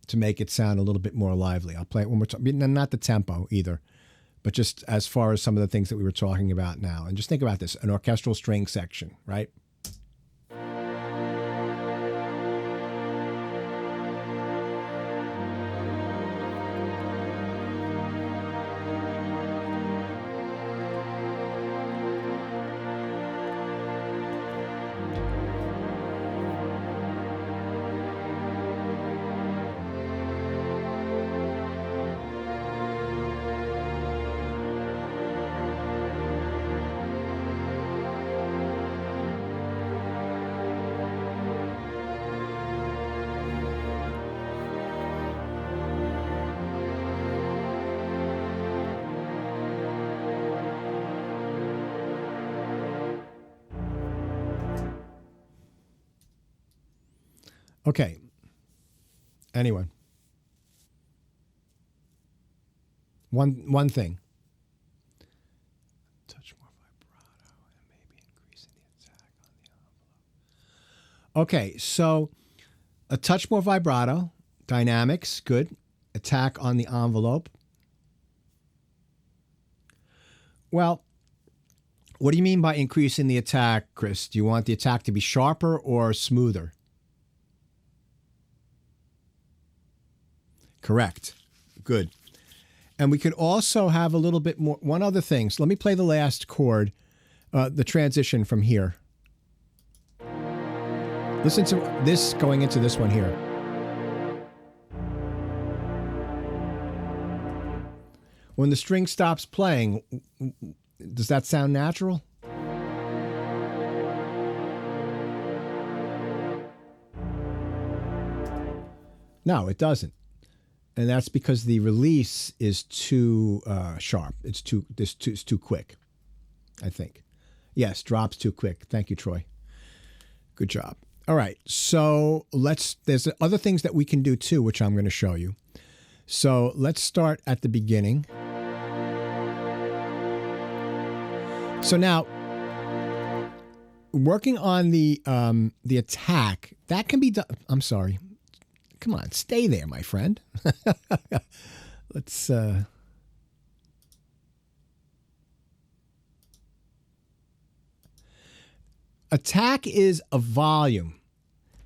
to make it sound a little bit more lively? I'll play it one more time. Not the tempo either, but just as far as some of the things that we were talking about now. And just think about this, an orchestral string section, right? Okay. Anyone? One thing. Touch more vibrato and maybe increasing the attack on the envelope. Okay, so a touch more vibrato, dynamics, good. Attack on the envelope. Well, what do you mean by increasing the attack, Chris? Do you want the attack to be sharper or smoother? Correct. Good. And we could also have a little bit more, one other thing. So let me play the last chord, the transition from here. Listen to this going into this one here. When the string stops playing, does that sound natural? No, it doesn't. And that's because the release is too sharp. It's too quick, I think. Yes, drops too quick. Thank you, Troy. Good job. All right, so there's other things that we can do too, which I'm going to show you. So let's start at the beginning. So now, working on the attack, that can be done. I'm sorry. Come on, stay there, my friend. Let's attack is a volume.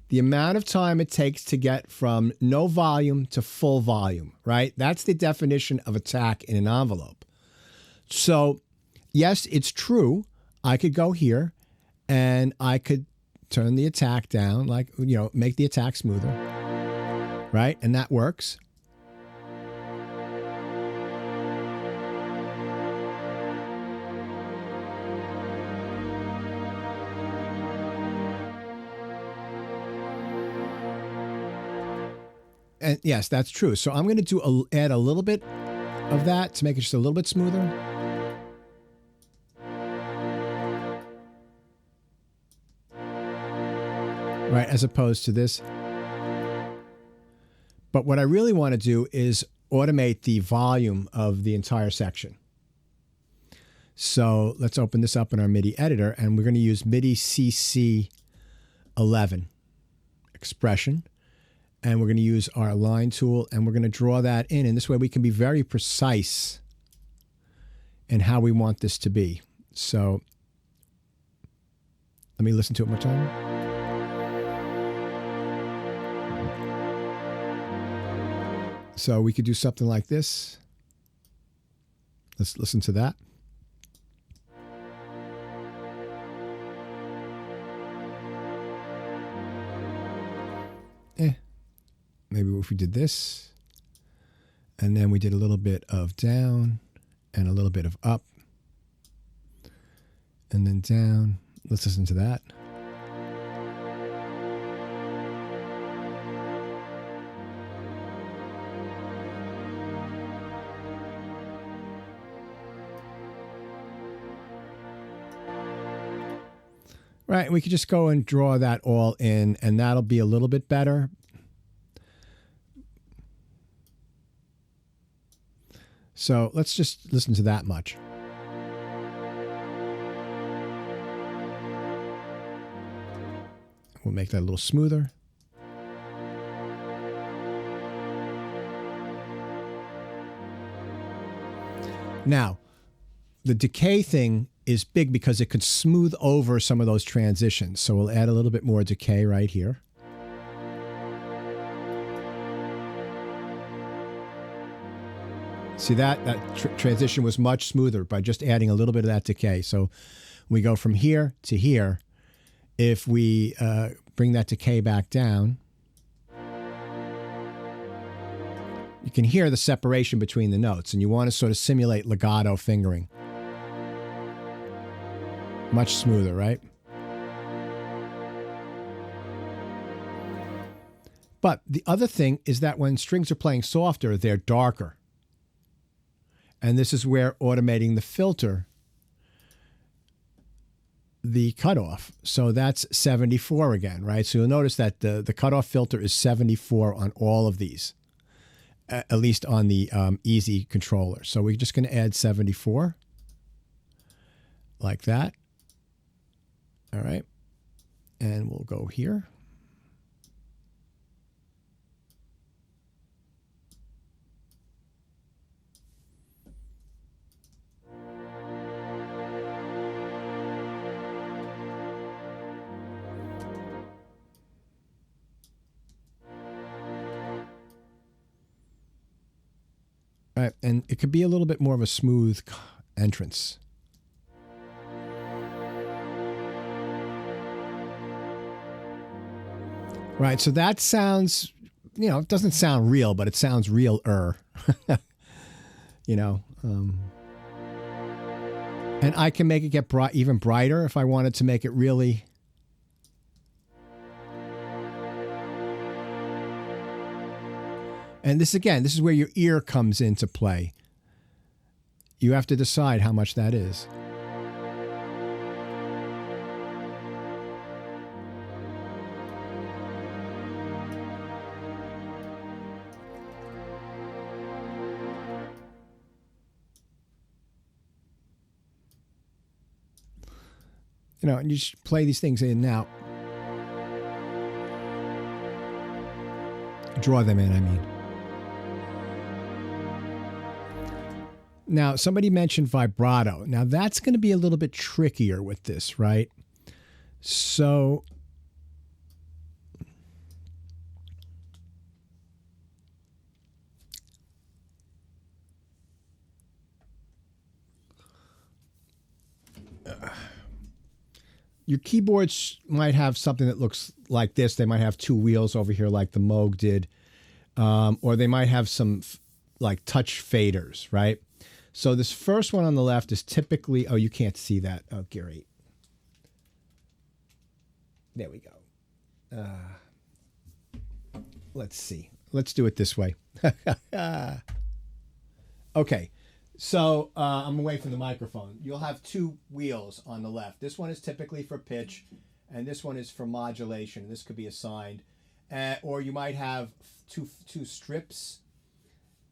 The amount of time it takes to get from no volume to full volume, right? That's the definition of attack in an envelope. So, yes, it's true. I could go here and I could turn the attack down, like, make the attack smoother. Right? And that works. And yes, that's true. So I'm going to add a little bit of that to make it just a little bit smoother. Right, as opposed to this. But what I really want to do is automate the volume of the entire section. So let's open this up in our MIDI editor, and we're going to use MIDI CC 11 expression. And we're going to use our line tool, and we're going to draw that in. And this way we can be very precise in how we want this to be. So let me listen to it one more time. So we could do something like this. Let's listen to that. Maybe if we did this, and then we did a little bit of down and a little bit of up, and then down. Let's listen to that. Right, we could just go and draw that all in, and that'll be a little bit better. So let's just listen to that much. We'll make that a little smoother. Now, the decay thing is big because it could smooth over some of those transitions. So we'll add a little bit more decay right here. See that transition was much smoother by just adding a little bit of that decay. So we go from here to here. If we bring that decay back down, you can hear the separation between the notes, and you want to sort of simulate legato fingering. Much smoother, right? But the other thing is that when strings are playing softer, they're darker. And this is where automating the filter, the cutoff. So that's 74 again, right? So you'll notice that the cutoff filter is 74 on all of these, at least on the easy controller. So we're just going to add 74 like that. All right. And we'll go here. All right, and it could be a little bit more of a smooth entrance. Right, so that sounds, you know, it doesn't sound real, but it sounds real-er. You know. And I can make it get even brighter if I wanted to make it really... And this, again, this is where your ear comes into play. You have to decide how much that is. You know, and you just play these things in now. Draw them in, I mean. Now, somebody mentioned vibrato. Now, that's going to be a little bit trickier with this, right? So, your keyboards might have something that looks like this. They might have two wheels over here like the Moog did. Or they might have some like touch faders, right? So this first one on the left is typically, oh, you can't see that. Oh, great. There we go. Let's see. Let's do it this way. Okay. So I'm away from the microphone. You'll have two wheels on the left. This one is typically for pitch, and this one is for modulation. This could be assigned. Or you might have two strips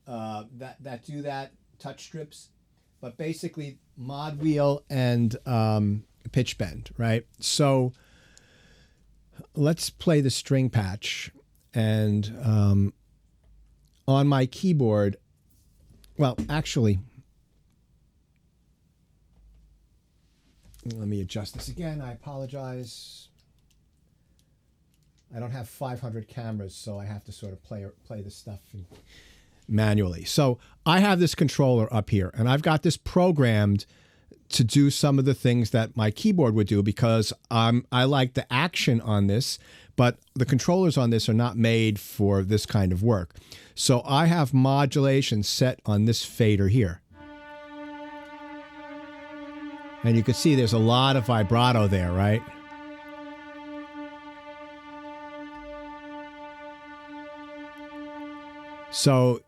that do that, touch strips. But basically, mod wheel and pitch bend, right? So let's play the string patch. And on my keyboard, well, actually, let me adjust this again. I apologize. I don't have 500 cameras, so I have to sort of play this stuff manually. So I have this controller up here, and I've got this programmed to do some of the things that my keyboard would do because I like the action on this, but the controllers on this are not made for this kind of work. So I have modulation set on this fader here. And you can see there's a lot of vibrato there, right? So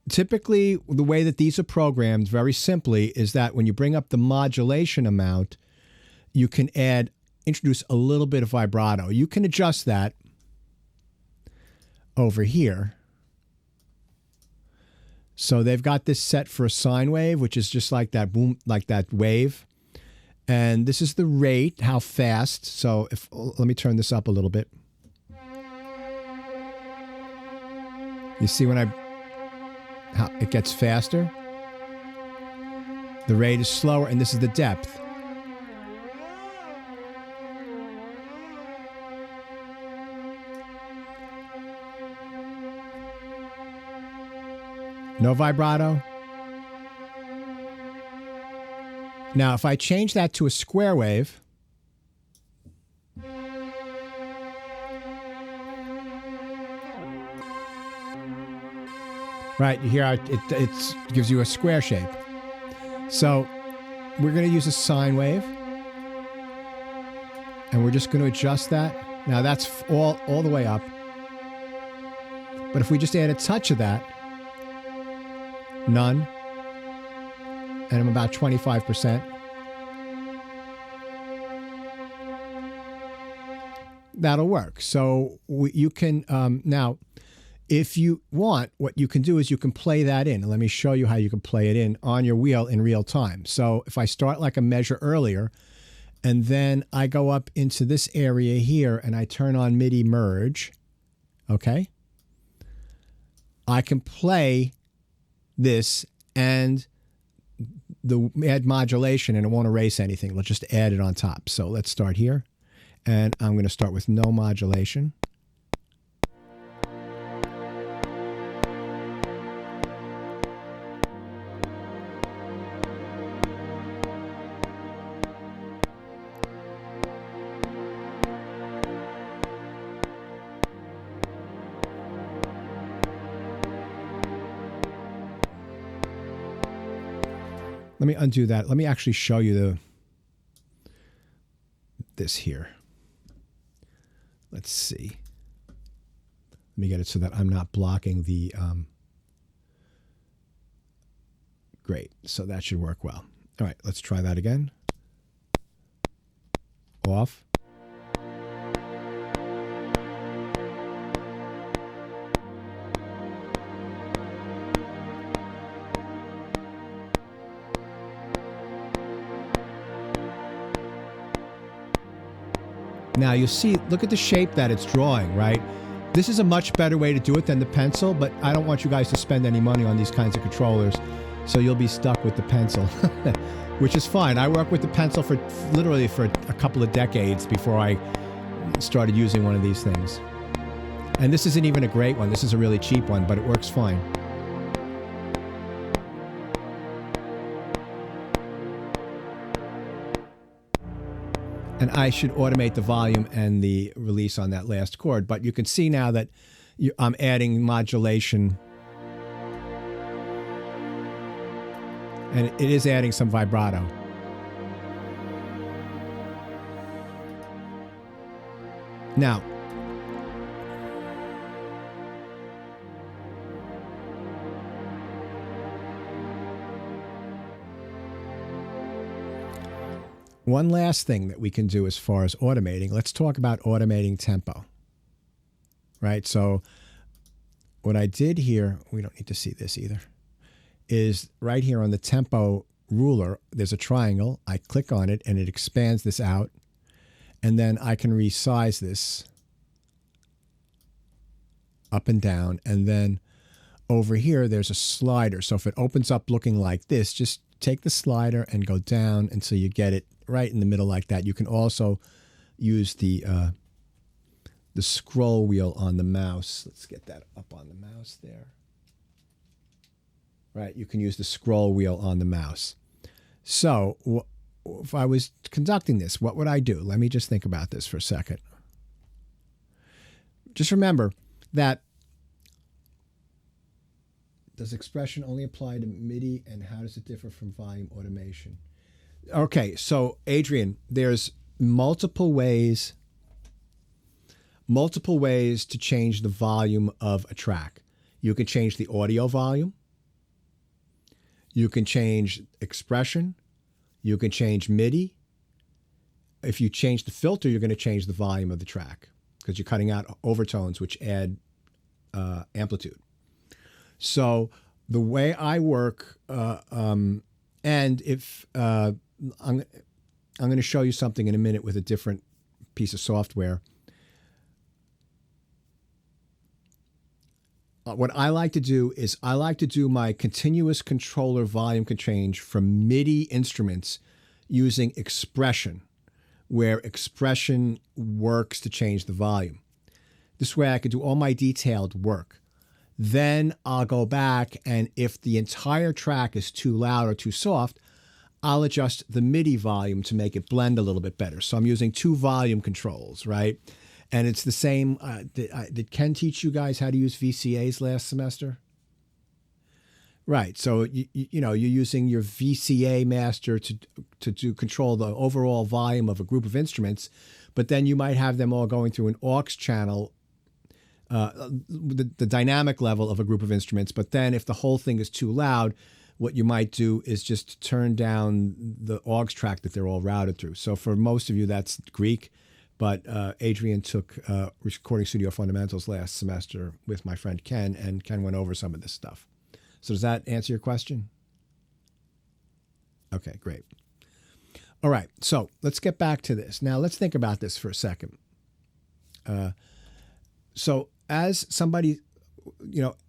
typically the way that these are programmed very simply is that when you bring up the modulation amount, you can add introduce a little bit of vibrato. You can adjust that over here. So they've got this set for a sine wave, which is just like that boom, like that wave. And this is the rate, how fast. So let me turn this up a little bit. You see how it gets faster? The rate is slower, and this is the depth. No vibrato. Now, if I change that to a square wave, right, you hear how it gives you a square shape. So we're going to use a sine wave, and we're just going to adjust that. Now that's all the way up. But if we just add a touch of that, none, and I'm about 25%. That'll work. So you can, now, if you want, what you can do is you can play that in. And let me show you how you can play it in on your wheel in real time. So if I start like a measure earlier, and then I go up into this area here and I turn on MIDI merge, okay? I can play this and add modulation, and it won't erase anything. Let's just add it on top. So let's start here. And I'm going to start with no modulation. Let me undo that. Let me actually show you this here. Let's see. Let me get it so that I'm not blocking the... Great. So that should work well. All right, let's try that again. Off. Now you see, look at the shape that it's drawing, right? This is a much better way to do it than the pencil, but I don't want you guys to spend any money on these kinds of controllers, so you'll be stuck with the pencil, which is fine. I worked with the pencil for literally for a couple of decades before I started using one of these things. And this isn't even a great one. This is a really cheap one, but it works fine. And I should automate the volume and the release on that last chord. But you can see now that I'm adding modulation. And it is adding some vibrato. Now, one last thing that we can do as far as automating, let's talk about automating tempo, right? So what I did here, we don't need to see this either, is right here on the tempo ruler, there's a triangle. I click on it and it expands this out. And then I can resize this up and down. And then over here, there's a slider. So if it opens up looking like this, just take the slider and go down until you get it right in the middle like that. You can also use the scroll wheel on the mouse. Let's get that up on the mouse there. Right, you can use the scroll wheel on the mouse. So if I was conducting this, what would I do? Let me just think about this for a second. Just remember that does expression only apply to MIDI, and how does it differ from volume automation? Okay, so Adrian, there's multiple ways to change the volume of a track. You can change the audio volume. You can change expression. You can change MIDI. if you change the filter, you're going to change the volume of the track because you're cutting out overtones, which add amplitude. So the way I work, and if I'm going to show you something in a minute with a different piece of software. What I like to do is I like to do my continuous controller volume change from MIDI instruments using expression, where expression works to change the volume. This way I could do all my detailed work. Then I'll go back, and if the entire track is too loud or too soft, I'll adjust the MIDI volume to make it blend a little bit better. So I'm using 2 volume controls, right? And it's the same. Did Ken teach you guys how to use VCAs last semester? Right. So you're using your VCA master to control the overall volume of a group of instruments, but then you might have them all going through an aux channel, the dynamic level of a group of instruments. But then if the whole thing is too loud, what you might do is just turn down the aux track that they're all routed through. So for most of you, that's Greek. But Adrian took Recording Studio Fundamentals last semester with my friend Ken, and Ken went over some of this stuff. So does that answer your question? Okay, great. All right, so let's get back to this. Now let's think about this for a second. So as somebody,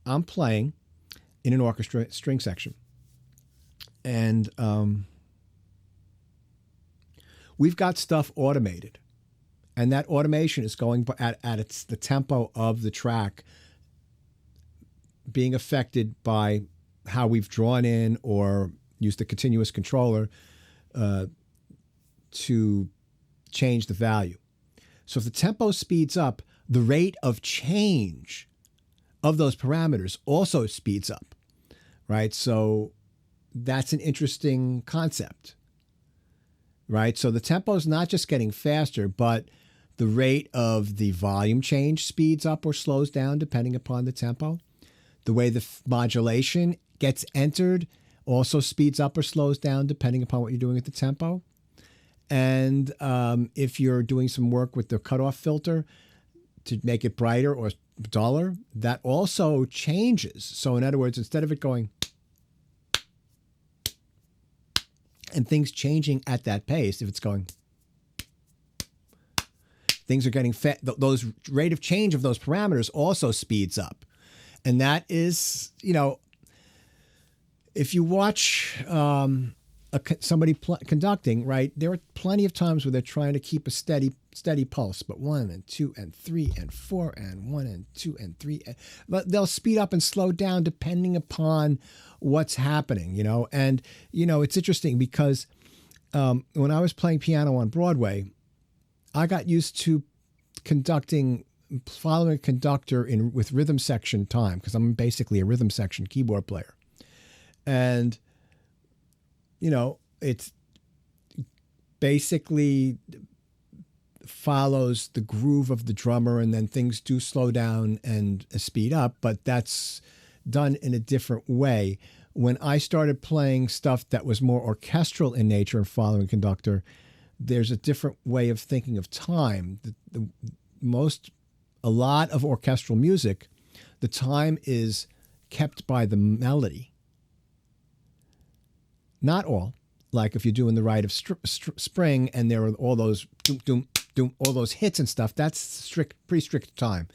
I'm playing in an orchestra string section, and we've got stuff automated. And that automation is going at the tempo of the track being affected by how we've drawn in or used the continuous controller to change the value. So if the tempo speeds up, the rate of change of those parameters also speeds up, right? So that's an interesting concept, right? So the tempo is not just getting faster, but the rate of the volume change speeds up or slows down depending upon the tempo. The way the modulation gets entered also speeds up or slows down depending upon what you're doing at the tempo. And if you're doing some work with the cutoff filter to make it brighter or duller, that also changes. So in other words, instead of it going and things changing at that pace, if it's going, things are getting those rate of change of those parameters also speeds up. And that is, if you watch somebody conducting, right, there are plenty of times where they're trying to keep a steady pulse, but 1 and 2 and 3 and 4 and 1 and 2 and 3. But they'll speed up and slow down depending upon what's happening, And, it's interesting because when I was playing piano on Broadway, I got used to following a conductor with rhythm section time because I'm basically a rhythm section keyboard player. And, it's basically follows the groove of the drummer, and then things do slow down and speed up, but that's done in a different way. When I started playing stuff that was more orchestral in nature and following conductor, there's a different way of thinking of time. A lot of orchestral music, the time is kept by the melody. Not all. Like if you're doing the Rite of Spring and there are all those doom, doom, doom, all those hits and stuff, that's pretty strict time.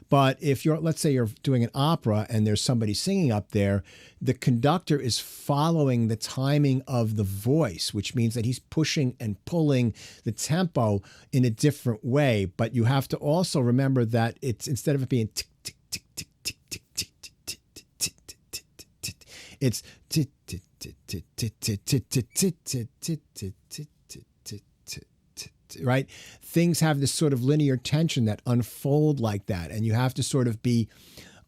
But if let's say you're doing an opera and there's somebody singing up there, the conductor is following the timing of the voice, which means that he's pushing and pulling the tempo in a different way. But you have to also remember that it's, instead of it being tick, tick, tick, tick, tick, tick, tick, tick, tick, tick, tick, tick, tick, tick, it's tick, tick, tick, tick, tick, tick, tick, tick, tick, tick, tick, tick, tick. Right? Things have this sort of linear tension that unfold like that. And you have to sort of be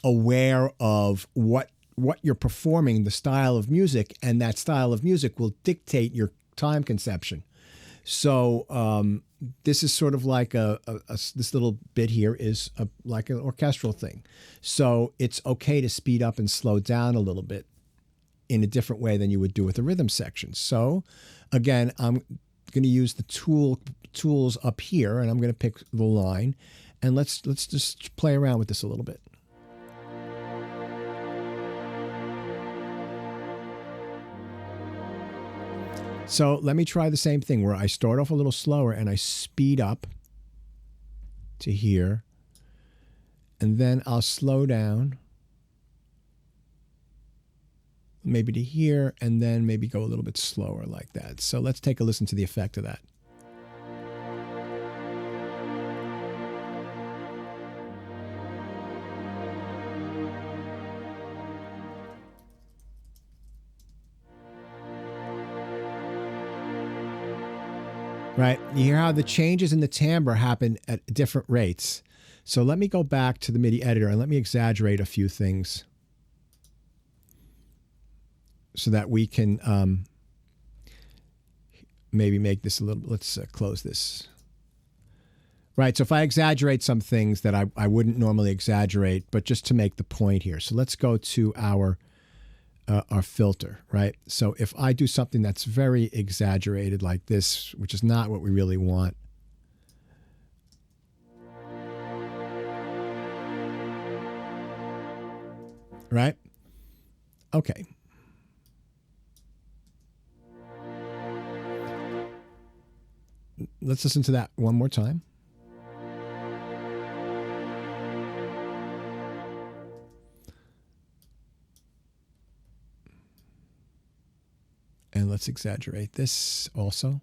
aware of what you're performing, the style of music, and that style of music will dictate your time conception. So this is sort of like this little bit here is like an orchestral thing. So it's okay to speed up and slow down a little bit in a different way than you would do with a rhythm section. So again, I'm going to use the tool tools up here, and I'm going to pick the line, and let's just play around with this a little bit. So let me try the same thing where I start off a little slower and I speed up to here, and then I'll slow down maybe to here, and then maybe go a little bit slower like that. So let's take a listen to the effect of that. Right, you hear how the changes in the timbre happen at different rates. So let me go back to the MIDI editor and let me exaggerate a few things so that we can maybe make this a little, let's close this. Right, so if I exaggerate some things that I wouldn't normally exaggerate, but just to make the point here. So let's go to our filter, right? So if I do something that's very exaggerated like this, which is not what we really want. Right? Okay. Let's listen to that one more time. And let's exaggerate this also.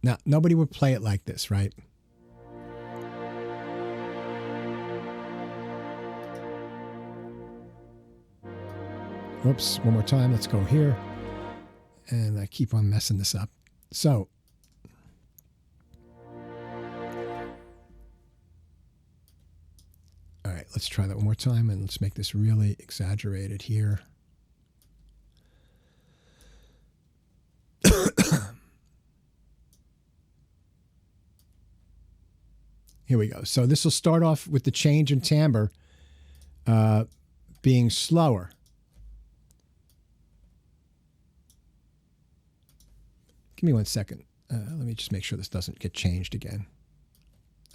Now, nobody would play it like this, right? Oops, one more time. Let's go here. And I keep on messing this up. So, all right, let's try that one more time, and let's make this really exaggerated here. Here we go. So this will start off with the change in timbre being slower. Give me 1 second. Let me just make sure this doesn't get changed again.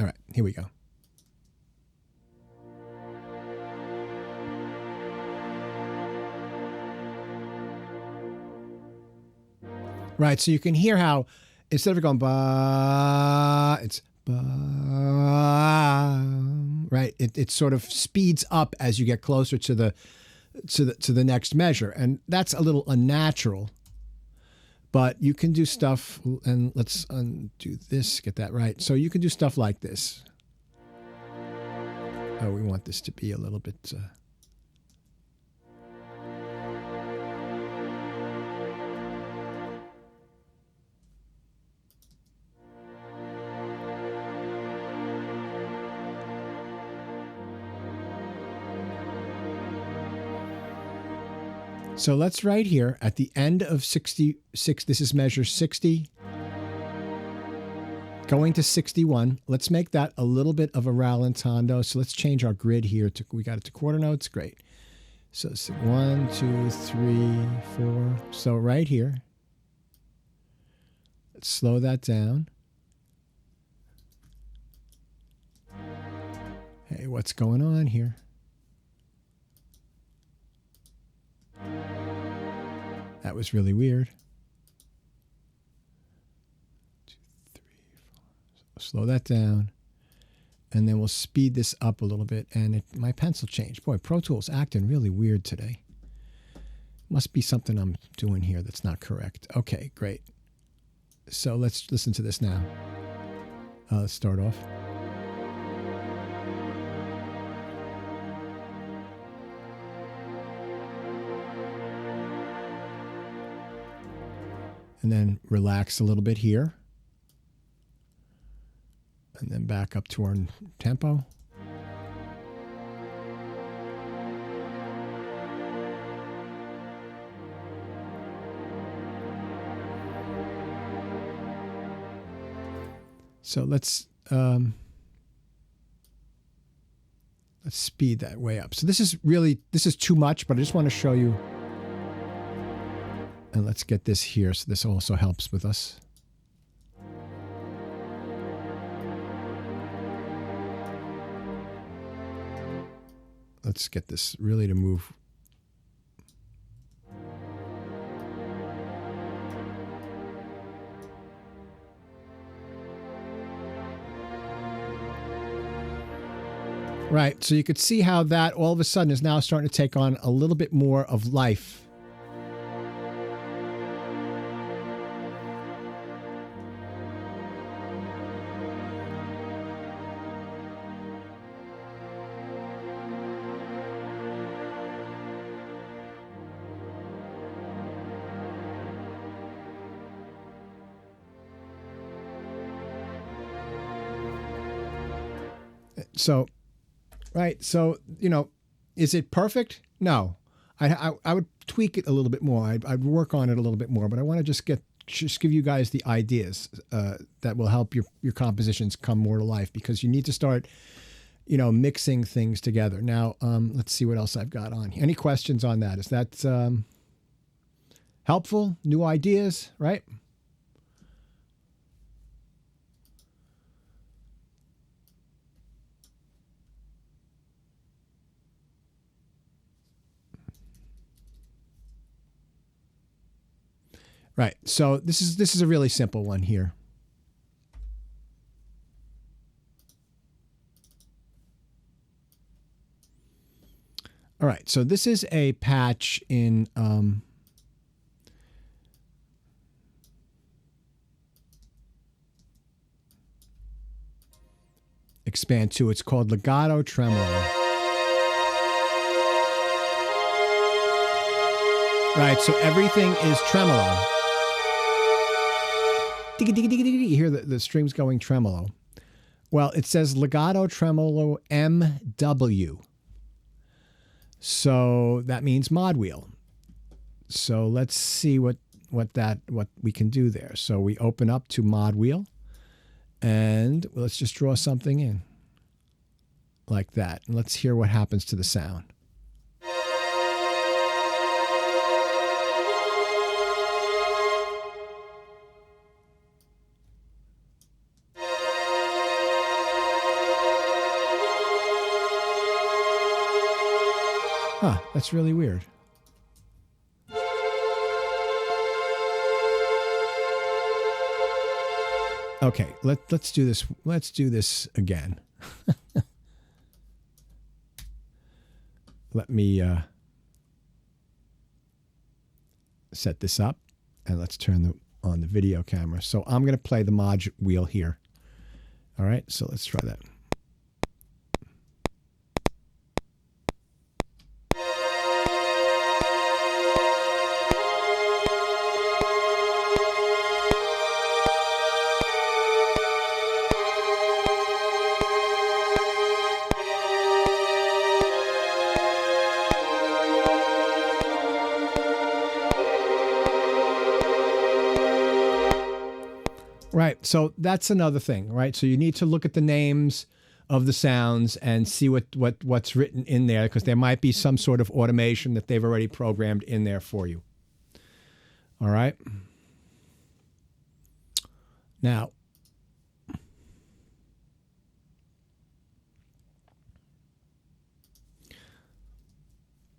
All right, here we go. Right, so you can hear how instead of it going ba, it's ba, right? It sort of speeds up as you get closer to the next measure, and that's a little unnatural. But you can do stuff, and let's undo this, get that right. So you can do stuff like this. Oh, we want this to be a little bit. So let's right here at the end of 66, this is measure 60, going to 61. Let's make that a little bit of a rallentando. So let's change our grid here. We got it to quarter notes. Great. So 1, 2, 3, 4. So right here, let's slow that down. Hey, what's going on here? That was really weird. 2, 3, 4. So slow that down. And then we'll speed this up a little bit. And my pencil changed. Boy, Pro Tools acting really weird today. Must be something I'm doing here that's not correct. Okay, great. So let's listen to this now. Let's start off. And then relax a little bit here. And then back up to our tempo. So let's speed that way up. So this is too much, but I just want to show you And let's get this here, so this also helps with us. Let's get this really to move. Right, so you could see how that all of a sudden is now starting to take on a little bit more of life. So, right, so, you know, is it perfect? No. I would tweak it a little bit more. I'd work on it a little bit more, but I want to just give you guys the ideas that will help your compositions come more to life, because you need to start, you know, mixing things together. Now, let's see what else I've got on here. Any questions on that? Is that helpful? New ideas, right? Right. So this is a really simple one here. All right. So this is a patch in Expand 2. It's called Legato Tremolo. Right. So everything is tremolo. You hear the strings going tremolo. Well, it says Legato Tremolo MW. So that means mod wheel. So let's see what we can do there. So we open up to mod wheel, and let's just draw something in like that. And let's hear what happens to the sound. Huh, that's really weird. Okay, let's do this. Let's do this again. Let me set this up, and let's turn on the video camera. So I'm going to play the mod wheel here. All right, so let's try that. Right. So that's another thing, right? So you need to look at the names of the sounds and see what's written in there, because there might be some sort of automation that they've already programmed in there for you. All right. Now,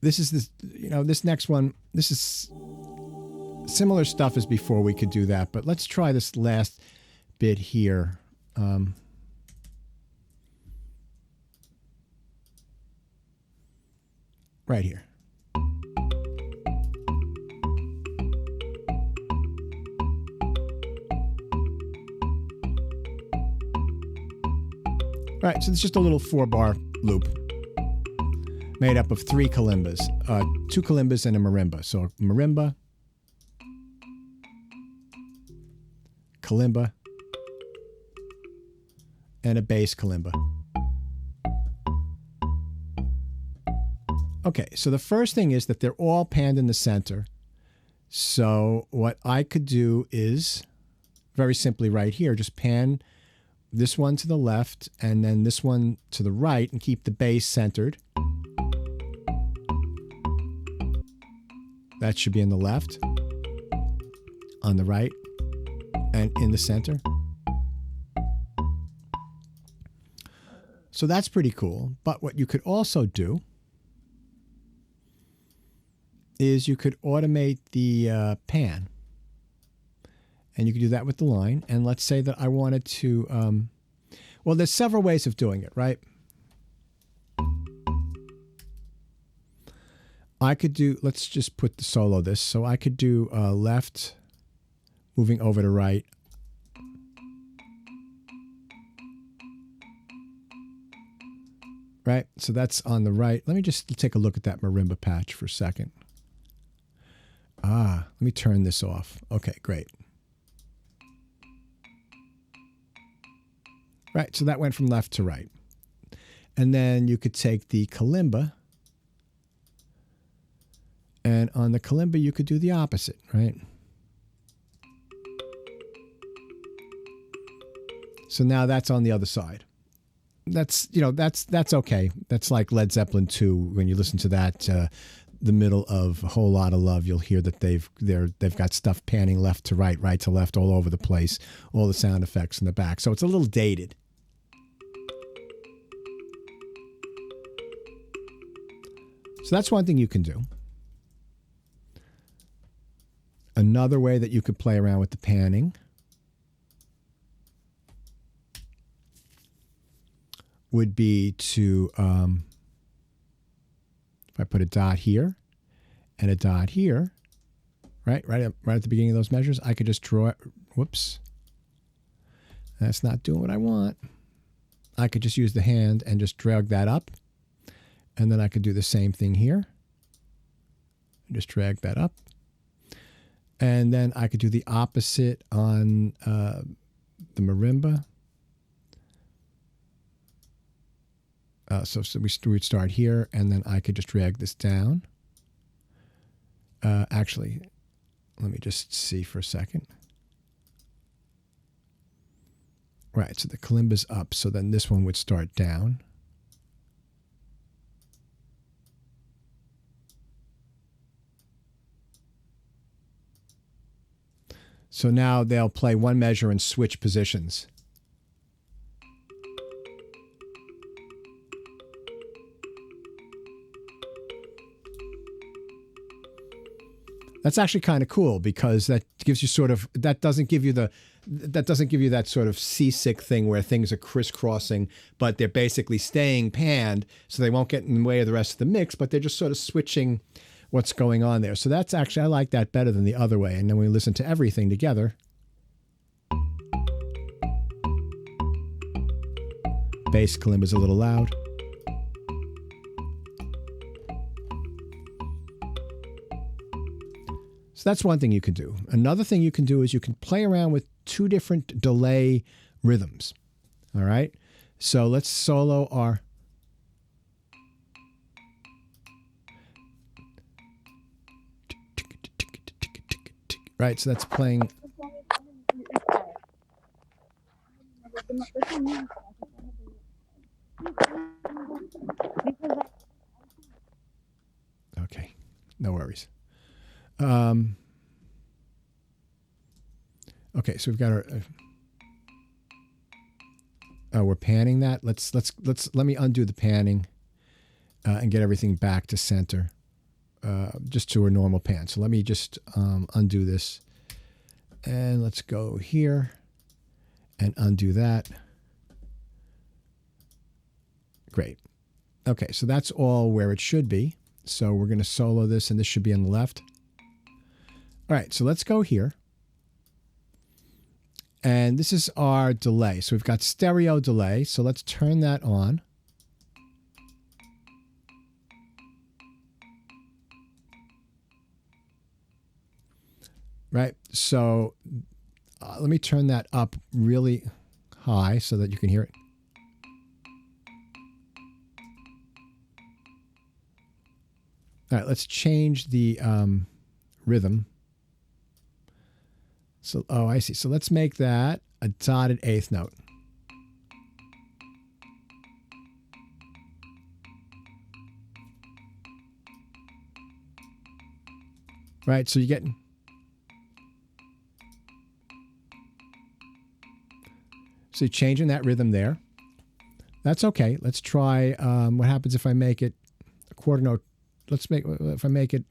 this next one, this is similar stuff as before. We could do that, but let's try this last bit here. Right here. Right, so it's just a little 4-bar loop made up of 3 kalimbas, 2 kalimbas and a marimba. So marimba, kalimba, and a bass kalimba. Okay, so the first thing is that they're all panned in the center. So what I could do is, very simply right here, just pan this one to the left and then this one to the right and keep the bass centered. That should be in the left. on the right and in the center. So that's pretty cool. But what you could also do is you could automate the pan. And you could do that with the line. And let's say that I wanted to, well, there's several ways of doing it, right? I could do, let's just put the solo this. So I could do left, moving over to right. Right, so that's on the right. Let me just take a look at that marimba patch for a second. Let me turn this off. Okay, great. Right, so that went from left to right. And then you could take the kalimba, and on the kalimba you could do the opposite, right? So now that's on the other side. That's, you know, that's okay. That's like Led Zeppelin 2. When you listen to that, the middle of A Whole Lot of Love, you'll hear that they've got stuff panning left to right, right to left, all over the place, all the sound effects in the back. So it's a little dated. So that's one thing you can do. Another way that you could play around with the panning would be to, if I put a dot here and a dot here, right at the beginning of those measures, I could just draw it. Whoops. That's not doing what I want. I could just use the hand and just drag that up. And then I could do the same thing here. Just drag that up. And then I could do the opposite on the marimba. So we'd start here, and then I could just drag this down. Actually, let me just see for a second. Right, so the kalimba's up, so then this one would start down. So now they'll play one measure and switch positions. That's actually kind of cool because that gives you sort of, that doesn't give you that sort of seasick thing where things are crisscrossing, but they're basically staying panned so they won't get in the way of the rest of the mix, but they're just sort of switching what's going on there. So that's actually, I like that better than the other way. And then we listen to everything together. Bass kalimba's a little loud. So that's one thing you can do. Another thing you can do is you can play around with two different delay rhythms. All right. So let's solo our. Right. So that's playing. Okay. No worries. Okay, so we've got our. We're panning that. Let me undo the panning, and get everything back to center, just to a normal pan. So let me just undo this, and let's go here, and undo that. Great. Okay, so that's all where it should be. So we're going to solo this, and this should be on the left. All right, so let's go here. And this is our delay. So we've got stereo delay. So let's turn that on. Right, so let me turn that up really high so that you can hear it. All right, let's change the rhythm. So, oh, I see. So let's make that a dotted eighth note. Right, so you're getting. So you're changing that rhythm there. That's okay. Let's try what happens if I make it a quarter note. If I make it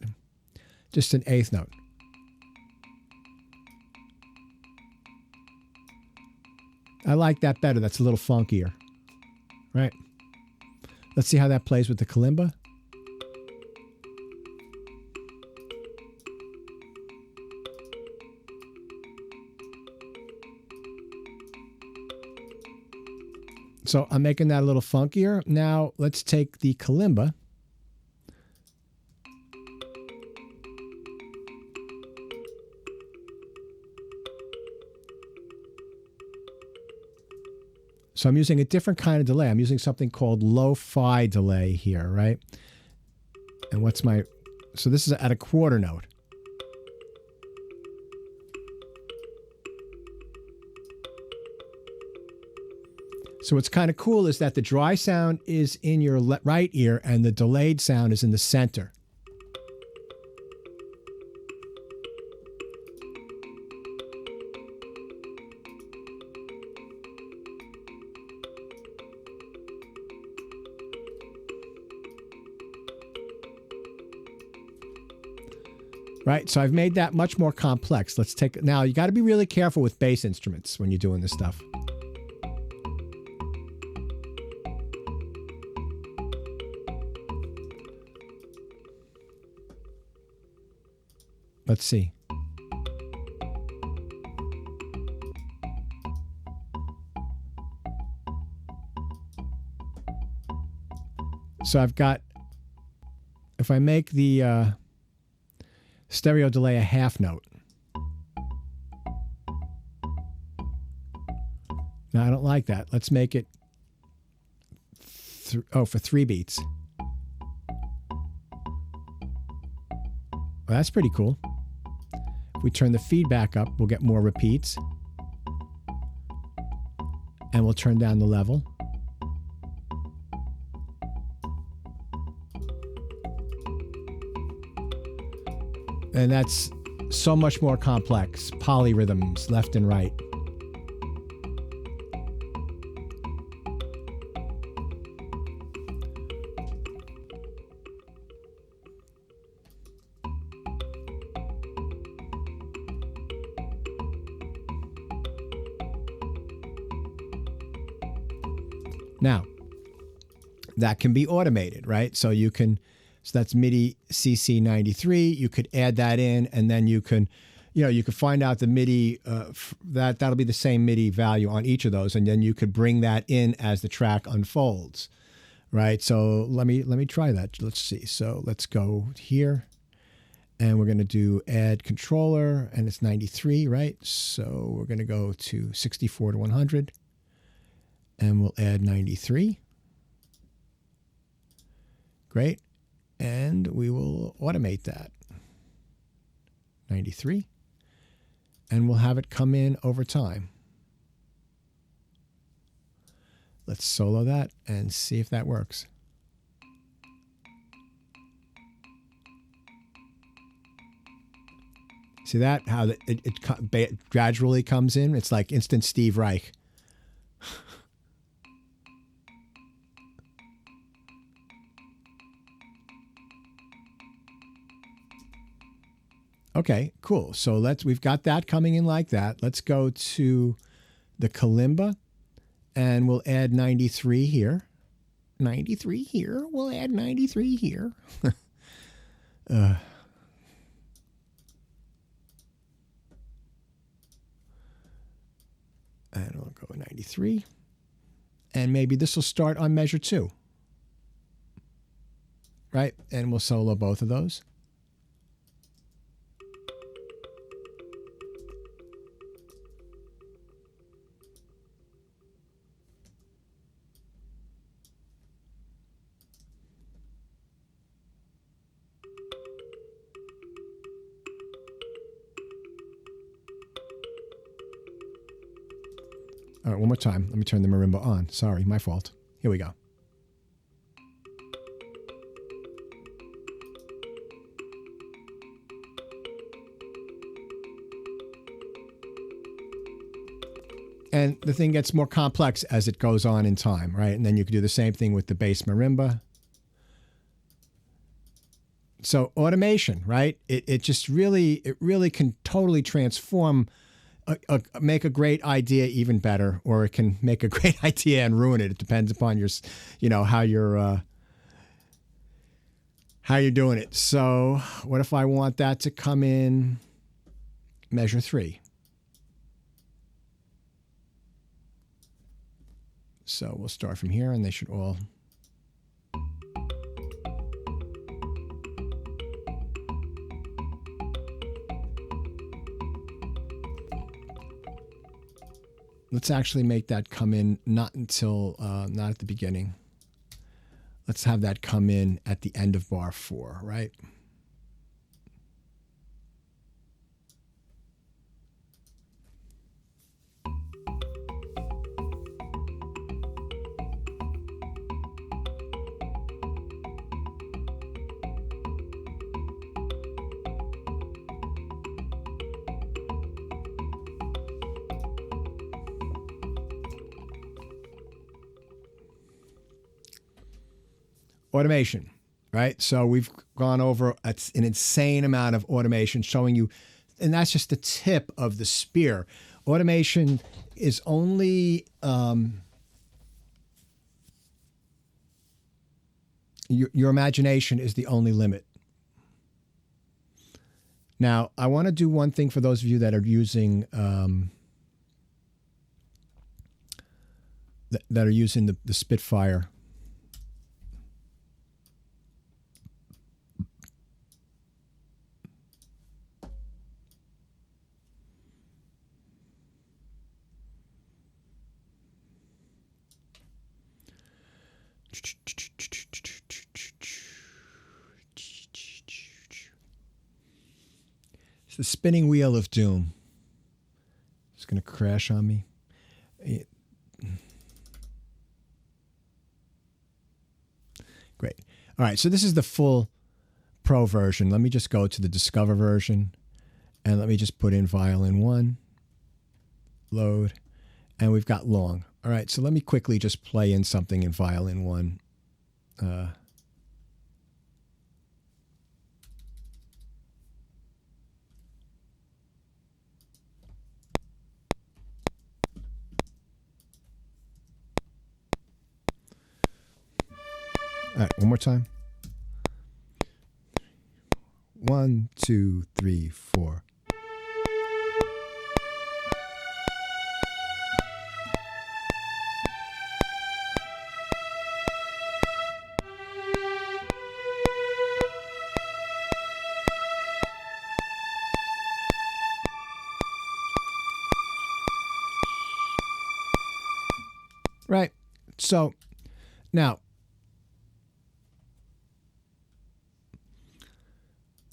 just an eighth note. I like that better. That's a little funkier. Right. Let's see how that plays with the kalimba. So I'm making that a little funkier. Now let's take the kalimba. So I'm using a different kind of delay. I'm using something called lo-fi delay here, right? And what's my... So this is at a quarter note. So what's kind of cool is that the dry sound is in your right ear and the delayed sound is in the center. Right, so I've made that much more complex. Let's take... Now, you got to be really careful with bass instruments when you're doing this stuff. Let's see. So I've got... If I make the... stereo delay a half note. Now, I don't like that. Let's make it, for 3 beats. Well, that's pretty cool. If we turn the feedback up, we'll get more repeats. And we'll turn down the level. And that's so much more complex. Polyrhythms, left and right. Now, that can be automated, right? So you can... So that's MIDI CC93. You could add that in, and then you can, you could find out the MIDI, that'll be the same MIDI value on each of those, and then you could bring that in as the track unfolds, right? So let me try that. Let's see. So let's go here, and we're going to do add controller, and it's 93, right? So we're going to go to 64 to 100, and we'll add 93. Great. And we will automate that. 93. And we'll have it come in over time. Let's solo that and see if that works. See that? How it gradually comes in? It's like instant Steve Reich. Okay, cool. So we've got that coming in like that. Let's go to the kalimba, and we'll add 93 here. 93 here. We'll add 93 here. And we'll go 93. And maybe this will start on measure 2. Right? And we'll solo both of those. All right, one more time. Let me turn the marimba on. Sorry, my fault. Here we go. And the thing gets more complex as it goes on in time, right? And then you can do the same thing with the bass marimba. So automation, right? It just really, it really can totally transform, make a great idea even better, or it can make a great idea and ruin it. It depends upon your, how you're doing it. So what if I want that to come in measure 3? So we'll start from here, and they should all. Let's actually make that come in not until, not at the beginning. Let's have that come in at the end of bar 4, right? Automation, right? So we've gone over an insane amount of automation showing you, and that's just the tip of the spear. Automation is only, your imagination is the only limit. Now, I want to do one thing for those of you that are using, the Spitfire. It's the spinning wheel of doom. It's going to crash on me. Great. All right, so this is the full pro version. Let me just go to the Discover version, and let me just put in violin 1, load, and we've got long. All right, so let me quickly just play in something in violin 1. All right, one more time. 1, 2, 3, 4. Right. So now,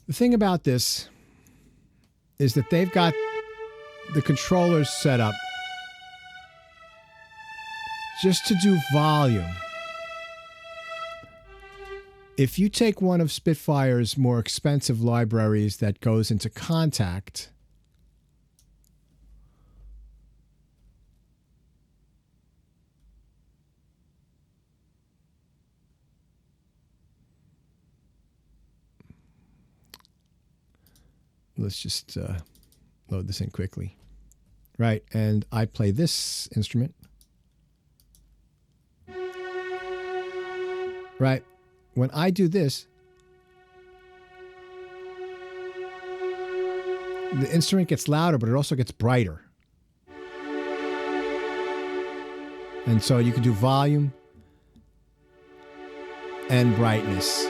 the thing about this is that they've got the controllers set up just to do volume. If you take one of Spitfire's more expensive libraries that goes into Contact, let's just load this in quickly. Right, and I play this instrument. Right, when I do this, the instrument gets louder, but it also gets brighter. And so you can do volume and brightness.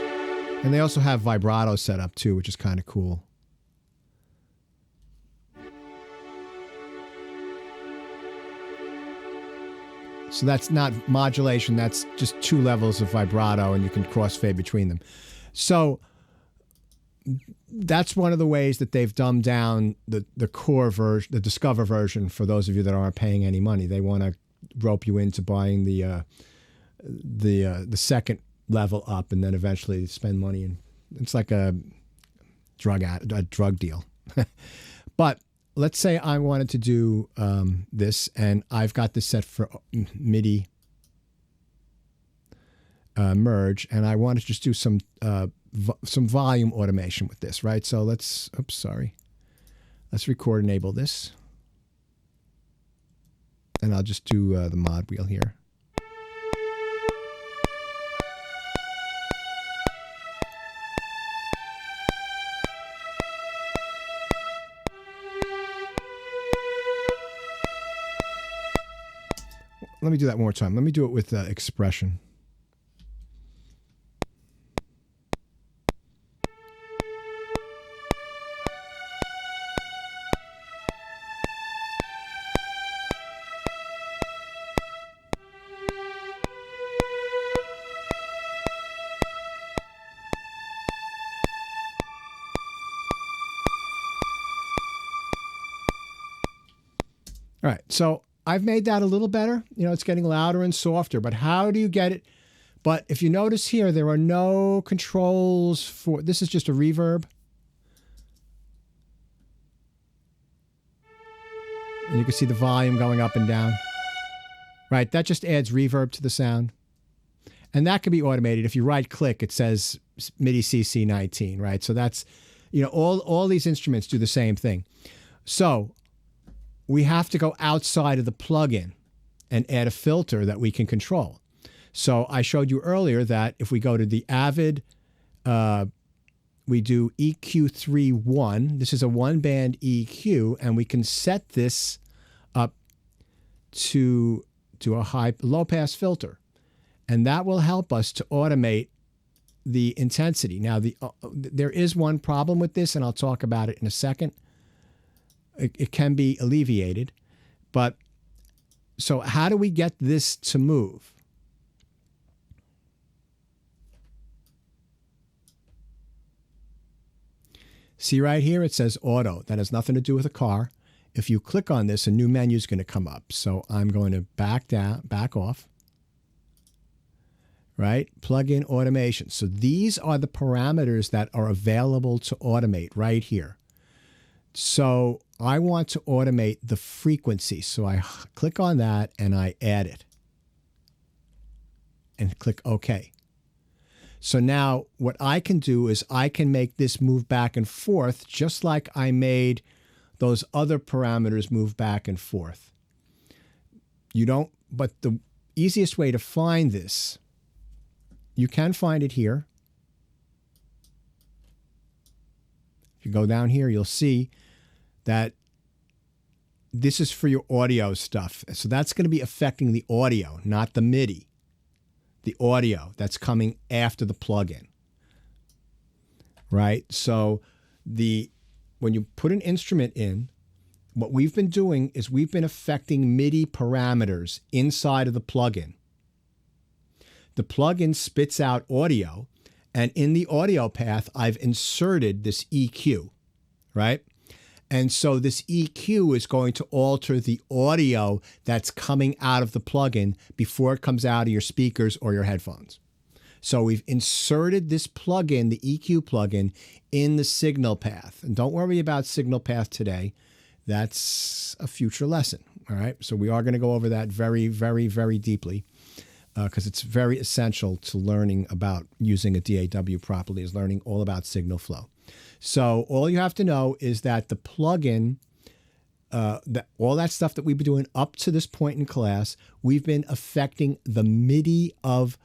And they also have vibrato set up too, which is kind of cool. So that's not modulation, that's just 2 levels of vibrato, and you can crossfade between them. So that's one of the ways that they've dumbed down the core version, the Discover version, for those of you that aren't paying any money. They want to rope you into buying the second level up, and then eventually spend money. And it's like a drug deal. But let's say I wanted to do this, and I've got this set for MIDI merge, and I want to just do some volume automation with this, right? So let's, oops, sorry. Let's record, enable this. And I'll just do the mod wheel here. Let me do that one more time. Let me do it with expression. All right, so I've made that a little better. You know, it's getting louder and softer, but how do you get it? But if you notice here, there are no controls for, this is just a reverb. And you can see the volume going up and down. Right, that just adds reverb to the sound. And that can be automated. If you right click, it says MIDI CC19, right? So that's, you know, all these instruments do the same thing. So we have to go outside of the plugin and add a filter that we can control. So I showed you earlier that if we go to the Avid, we do EQ3.1. This is a one-band EQ, and we can set this up to a low-pass filter. And that will help us to automate the intensity. Now, there is one problem with this, and I'll talk about it in a second. It can be alleviated, but so how do we get this to move? See right here, it says auto. That has nothing to do with a car. If you click on this, a new menu is going to come up. So I'm going to back off. Right? Plug-in automation. So these are the parameters that are available to automate right here. So I want to automate the frequency. So I click on that and I add it. And click OK. So now what I can do is I can make this move back and forth just like I made those other parameters move back and forth. You don't, but the easiest way to find this, you can find it here. If you go down here, you'll see that this is for your audio stuff. So that's going to be affecting the audio, not the MIDI. The audio that's coming after the plugin. Right? So when you put an instrument in, what we've been doing is we've been affecting MIDI parameters inside of the plugin. The plugin spits out audio, and in the audio path, I've inserted this EQ, right? And so this EQ is going to alter the audio that's coming out of the plugin before it comes out of your speakers or your headphones. So we've inserted this plugin, the EQ plugin, in the signal path. And don't worry about signal path today. That's a future lesson, all right? So we are going to go over that very, very, very deeply because it's very essential to learning about using a DAW properly, is learning all about signal flow. So all you have to know is that the plugin, all that stuff that we've been doing up to this point in class, we've been affecting the MIDI of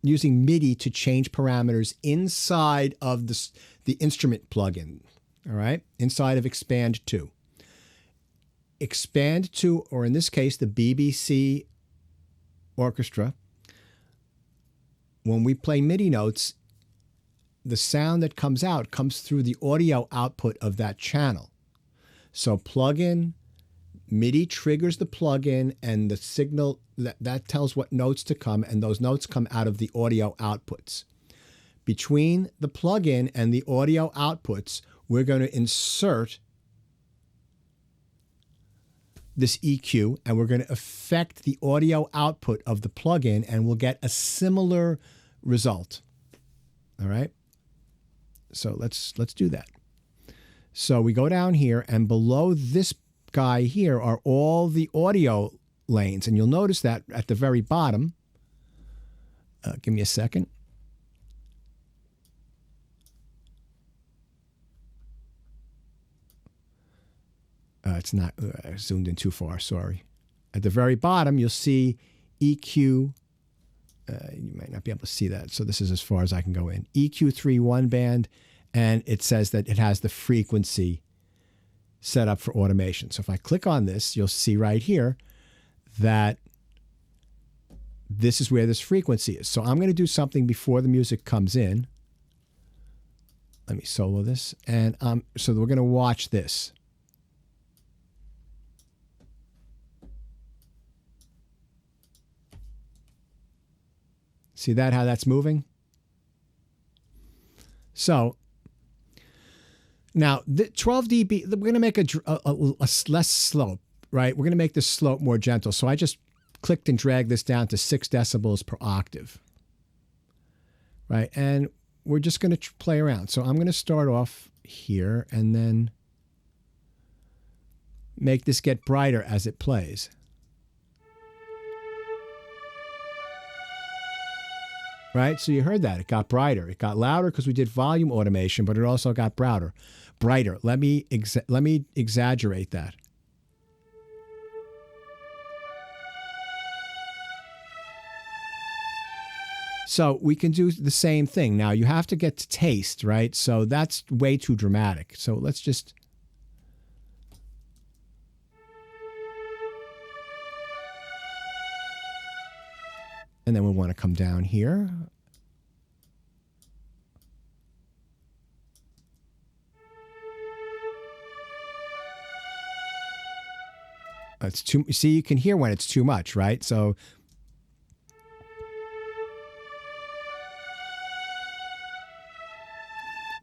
using MIDI to change parameters inside of the instrument plugin, all right, inside of Expand 2. Expand 2, or in this case, the BBC Orchestra, when we play MIDI notes, the sound that comes out comes through the audio output of that channel. So plugin, MIDI triggers the plugin, and the signal that tells what notes to come, and those notes come out of the audio outputs. Between the plugin and the audio outputs, we're going to insert this EQ, and we're going to affect the audio output of the plugin, and we'll get a similar result. All right? So let's do that. So we go down here, and below this guy here are all the audio lanes. And you'll notice that at the very bottom, give me a second. It's not, I zoomed in too far, sorry. At the very bottom, you'll see EQ. You might not be able to see that. So this is as far as I can go in. EQ3 one band, and it says that it has the frequency set up for automation. So if I click on this, you'll see right here that this is where this frequency is. So I'm going to do something before the music comes in. Let me solo this. And so we're going to watch this. See that, how that's moving? So now the 12 dB, we're going to make a less slope, right? We're going to make this slope more gentle. So I just clicked and dragged this down to 6 decibels per octave, right? And we're just going to play around. So I'm going to start off here and then make this get brighter as it plays. Right? So you heard that. It got brighter. It got louder because we did volume automation, but it also got brighter. Let me exaggerate that. So we can do the same thing. Now you have to get to taste, right? So that's way too dramatic. So let's just... And then we want to come down here. It's too, see, you can hear when it's too much, right? So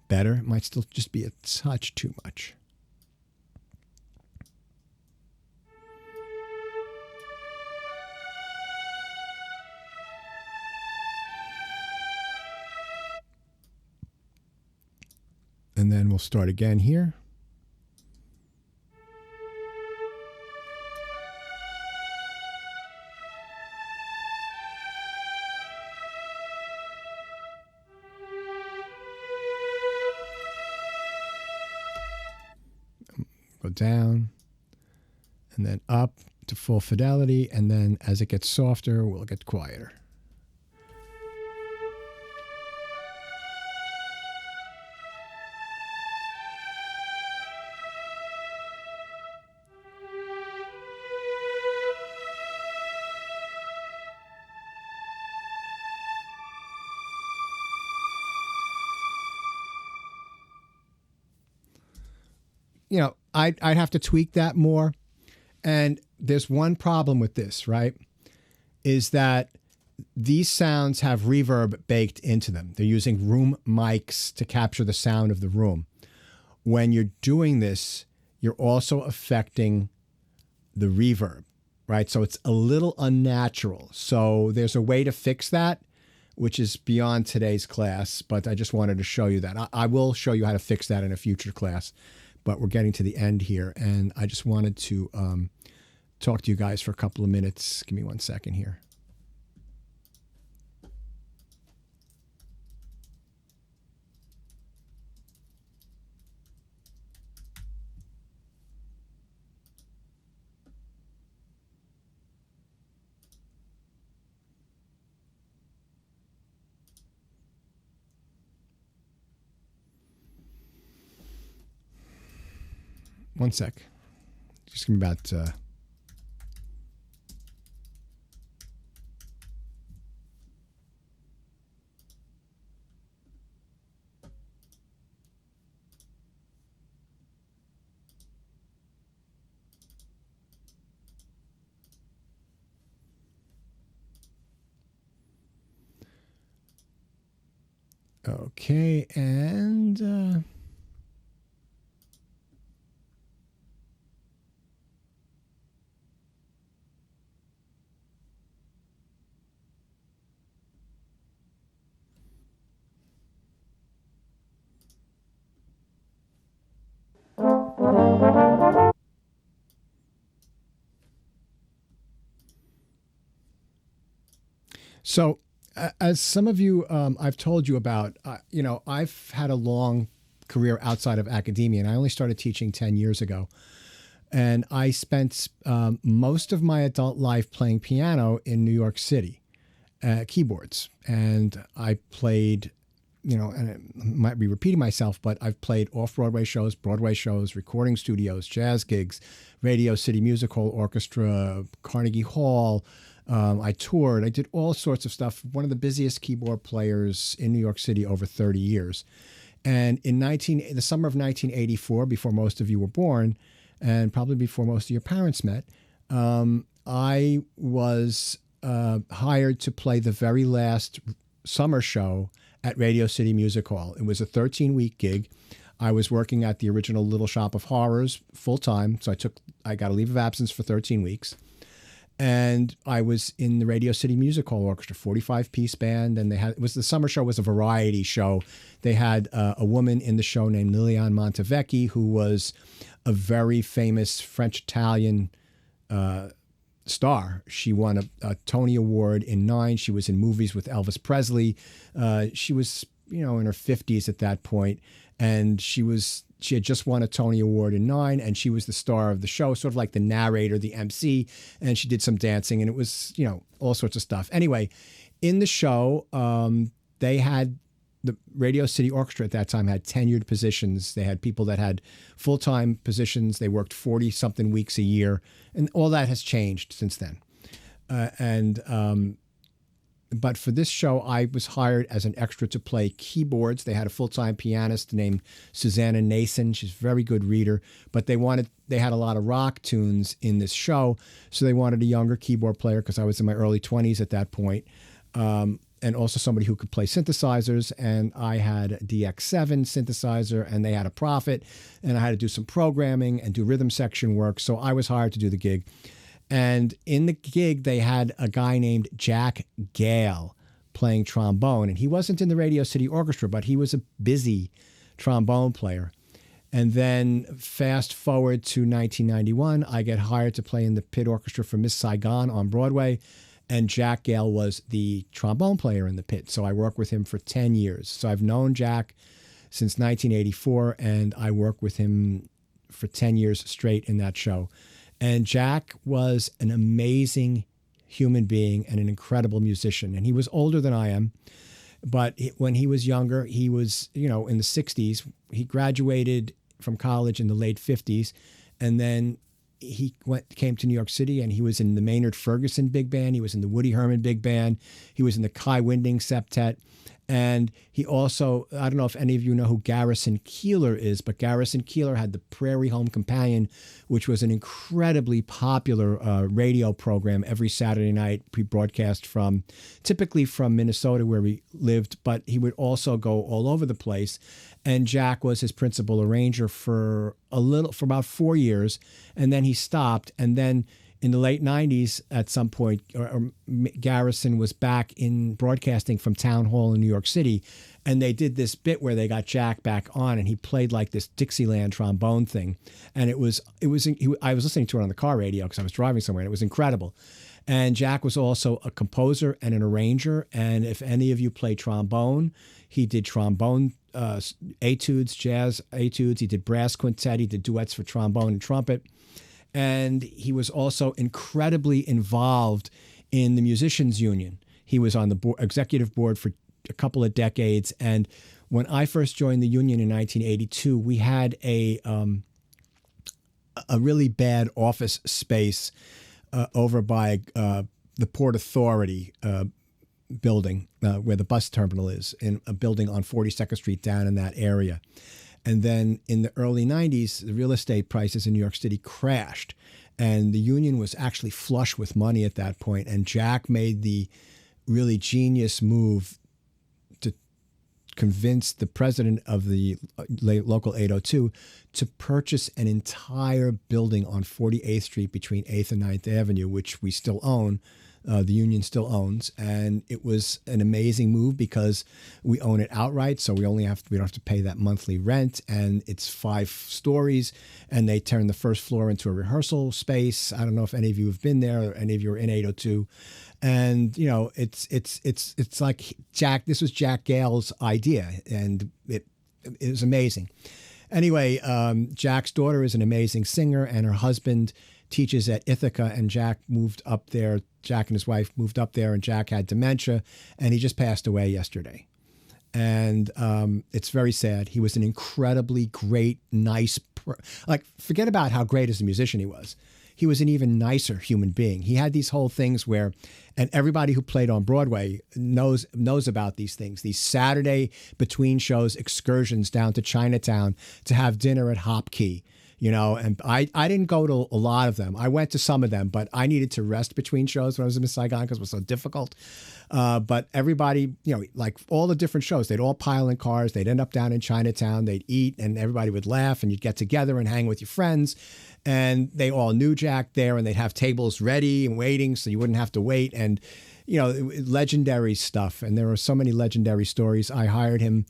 better. It might still just be a touch too much. And then we'll start again here. Go down and then up to full fidelity. And then as it gets softer, we'll get quieter. You know, I'd have to tweak that more. And there's one problem with this, right? Is that these sounds have reverb baked into them. They're using room mics to capture the sound of the room. When you're doing this, you're also affecting the reverb, right? So it's a little unnatural. So there's a way to fix that, which is beyond today's class, but I just wanted to show you that. I will show you how to fix that in a future class. But we're getting to the end here, and I just wanted to talk to you guys for a couple of minutes. Give me 1 second here. One sec. Just give me about... Okay, and... So, as some of you, I've told you about, I've had a long career outside of academia, and I only started teaching 10 years ago. And I spent most of my adult life playing piano in New York City, keyboards. And I played, and it might be repeating myself, but I've played off-Broadway shows, Broadway shows, recording studios, jazz gigs, Radio City Music Hall Orchestra, Carnegie Hall. I toured. I did all sorts of stuff. One of the busiest keyboard players in New York City over 30 years. And in the summer of 1984, before most of you were born, and probably before most of your parents met, I was hired to play the very last summer show at Radio City Music Hall. It was a 13-week gig. I was working at the original Little Shop of Horrors full time, so I got a leave of absence for 13 weeks. And I was in the Radio City Music Hall Orchestra, 45-piece band, and the summer show was a variety show. They had a woman in the show named Liliane Montevecchi, who was a very famous French-Italian star. She won a Tony Award in 9. She was in movies with Elvis Presley. She was, in her 50s at that point, and she had just won a Tony Award in 9, and she was the star of the show, sort of like the narrator, the MC, and she did some dancing, and it was, all sorts of stuff. Anyway, in the show, they had the Radio City Orchestra at that time had tenured positions. They had people that had full-time positions. They worked 40-something weeks a year, and all that has changed since then. But for this show, I was hired as an extra to play keyboards. They had a full-time pianist named Susanna Nason. She's a very good reader, but they had a lot of rock tunes in this show, so they wanted a younger keyboard player because I was in my early 20s at that point, and also somebody who could play synthesizers. And I had a DX7 synthesizer, and they had a Prophet, and I had to do some programming and do rhythm section work, so I was hired to do the gig. And in the gig, they had a guy named Jack Gale playing trombone. And he wasn't in the Radio City Orchestra, but he was a busy trombone player. And then fast forward to 1991, I get hired to play in the pit orchestra for Miss Saigon on Broadway. And Jack Gale was the trombone player in the pit. So I worked with him for 10 years. So I've known Jack since 1984, and I worked with him for 10 years straight in that show. And Jack was an amazing human being and an incredible musician. And he was older than I am. But when he was younger, he was, in the 60s. He graduated from college in the late 50s. And then he came to New York City, and he was in the Maynard Ferguson Big Band. He was in the Woody Herman Big Band. He was in the Kai Winding Septet. And he also, I don't know if any of you know who Garrison Keillor is, but Garrison Keillor had the Prairie Home Companion, which was an incredibly popular radio program every Saturday night, broadcast typically from Minnesota where we lived, but he would also go all over the place. And Jack was his principal arranger for about 4 years, and then he stopped. And then in the late 90s, at some point, Garrison was back in broadcasting from Town Hall in New York City, and they did this bit where they got Jack back on, and he played like this Dixieland trombone thing, and I was listening to it on the car radio because I was driving somewhere, and it was incredible. And Jack was also a composer and an arranger, and if any of you play trombone, he did trombone etudes, jazz etudes. He did brass quintet. He did duets for trombone and trumpet. And he was also incredibly involved in the Musicians Union. He was on the executive board for a couple of decades. And when I first joined the union in 1982, we had a really bad office space over by the Port Authority building where the bus terminal is, in a building on 42nd Street down in that area. And then in the early 90s, the real estate prices in New York City crashed, and the union was actually flush with money at that point. And Jack made the really genius move to convince the president of the local 802 to purchase an entire building on 48th Street between 8th and 9th Avenue, which we still own, the union still owns, and it was an amazing move because we own it outright, so we don't have to pay that monthly rent, and it's 5 stories, and they turned the first floor into a rehearsal space. I don't know if any of you have been there or any of you are in 802. And it's like Jack. This was Jack Gale's idea, and it was amazing. Anyway, Jack's daughter is an amazing singer, and her husband teaches at Ithaca, and Jack moved up there. Jack and his wife moved up there, and Jack had dementia, and he just passed away yesterday. And it's very sad. He was an incredibly great, nice, forget about how great as a musician he was. He was an even nicer human being. He had these whole things where, and everybody who played on Broadway knows about these things, these Saturday between shows excursions down to Chinatown to have dinner at Hop Key. And I didn't go to a lot of them. I went to some of them, but I needed to rest between shows when I was in Saigon because it was so difficult. But everybody, like all the different shows, they'd all pile in cars. They'd end up down in Chinatown. They'd eat, and everybody would laugh, and you'd get together and hang with your friends. And they all knew Jack there, and they'd have tables ready and waiting so you wouldn't have to wait. And, legendary stuff. And there were so many legendary stories. I hired him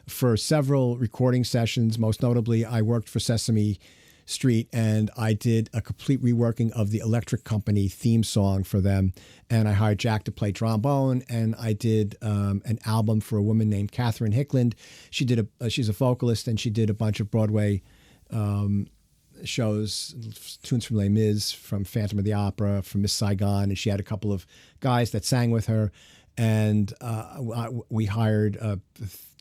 for several recording sessions. Most notably, I worked for Sesame Street, and I did a complete reworking of the Electric Company theme song for them. And I hired Jack to play trombone, and I did an album for a woman named Catherine Hickland. She's a vocalist, and she did a bunch of Broadway shows, tunes from Les Mis, from Phantom of the Opera, from Miss Saigon, and she had a couple of guys that sang with her. And we hired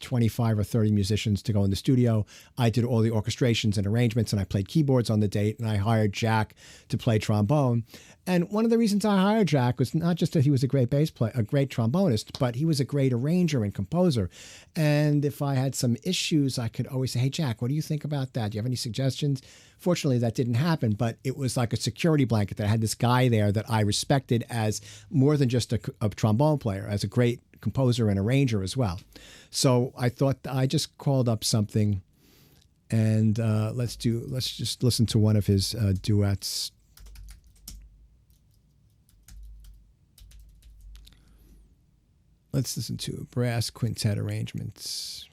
25 or 30 musicians to go in the studio. I did all the orchestrations and arrangements, and I played keyboards on the date, and I hired Jack to play trombone. And one of the reasons I hired Jack was not just that he was a great bass player, a great trombonist, but he was a great arranger and composer. And if I had some issues, I could always say, hey, Jack, what do you think about that? Do you have any suggestions? Fortunately, that didn't happen, but it was like a security blanket that I had this guy there that I respected as more than just a trombone player, as a great composer and arranger as well. So I thought I just called up something, and let's just listen to one of his duets. Let's listen to brass quintet arrangements.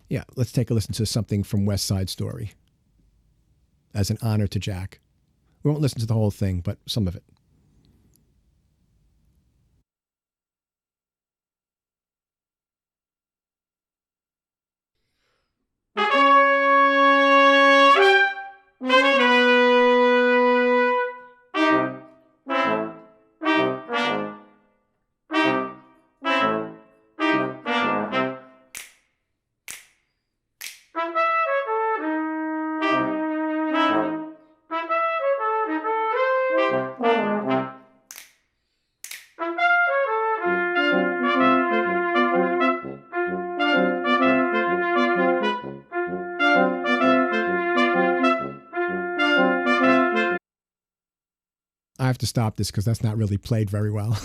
Yeah, let's take a listen to something from West Side Story as an honor to Jack. We won't listen to the whole thing, but some of it. I have to stop this because that's not really played very well.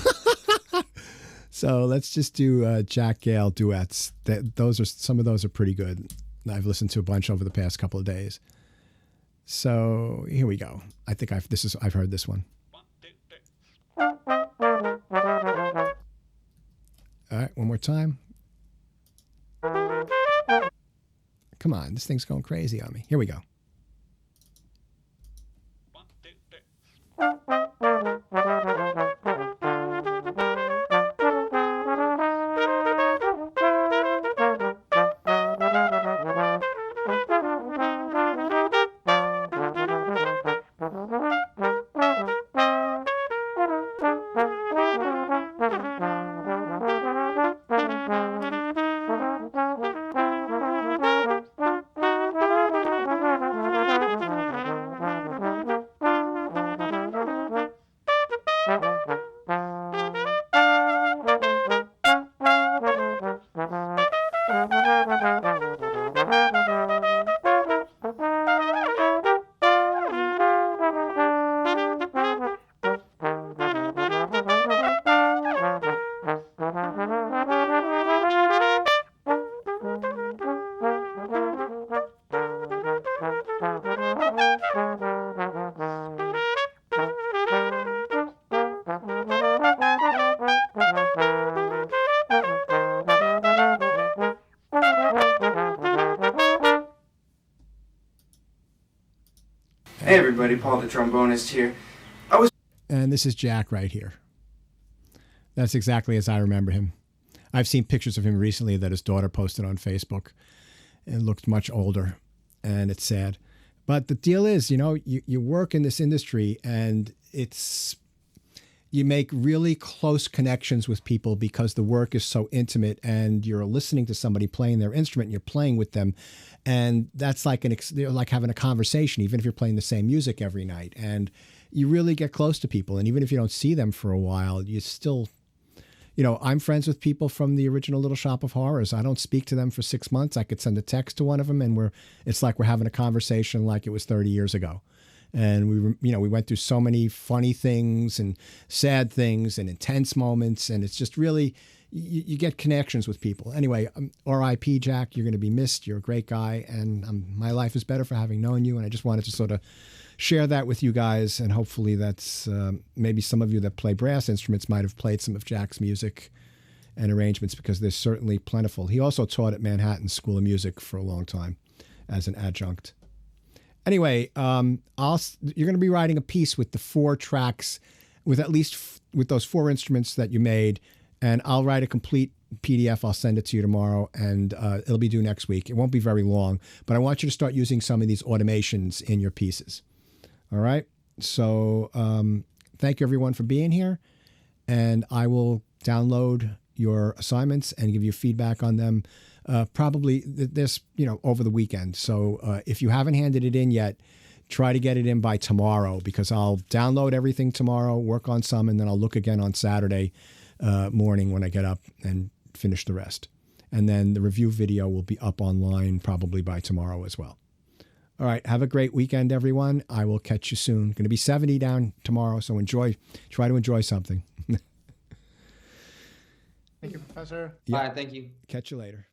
So let's just do Jack Gale duets. Some of those are pretty good. I've listened to a bunch over the past couple of days. So here we go. I think I've heard this one. All right, one more time. Come on, this thing's going crazy on me. Here we go. Hey everybody, Paul the trombonist here. And this is Jack right here. That's exactly as I remember him. I've seen pictures of him recently that his daughter posted on Facebook and looked much older, and it's sad. But the deal is, you know, you work in this industry and you make really close connections with people because the work is so intimate and you're listening to somebody playing their instrument and you're playing with them. And that's like like having a conversation, even if you're playing the same music every night. And you really get close to people. And even if you don't see them for a while, you still, you know, I'm friends with people from the original Little Shop of Horrors. I don't speak to them for 6 months. I could send a text to one of them and it's like we're having a conversation like it was 30 years ago. And we went through so many funny things and sad things and intense moments. And it's just really, you get connections with people. Anyway, R.I.P. Jack, you're going to be missed. You're a great guy. And my life is better for having known you. And I just wanted to sort of share that with you guys. And hopefully that's maybe some of you that play brass instruments might have played some of Jack's music and arrangements because they're certainly plentiful. He also taught at Manhattan School of Music for a long time as an adjunct. Anyway, you're going to be writing a piece with the 4 tracks, with those 4 instruments that you made, and I'll write a complete PDF. I'll send it to you tomorrow, and it'll be due next week. It won't be very long, but I want you to start using some of these automations in your pieces. All right? So thank you, everyone, for being here, and I will download your assignments and give you feedback on them probably over the weekend. So if you haven't handed it in yet, try to get it in by tomorrow because I'll download everything tomorrow, work on some, and then I'll look again on Saturday morning when I get up and finish the rest. And then the review video will be up online probably by tomorrow as well. All right. Have a great weekend, everyone. I will catch you soon. Going to be 70 down tomorrow, so try to enjoy something. Thank you, Professor. Bye. Thank you. Catch you later.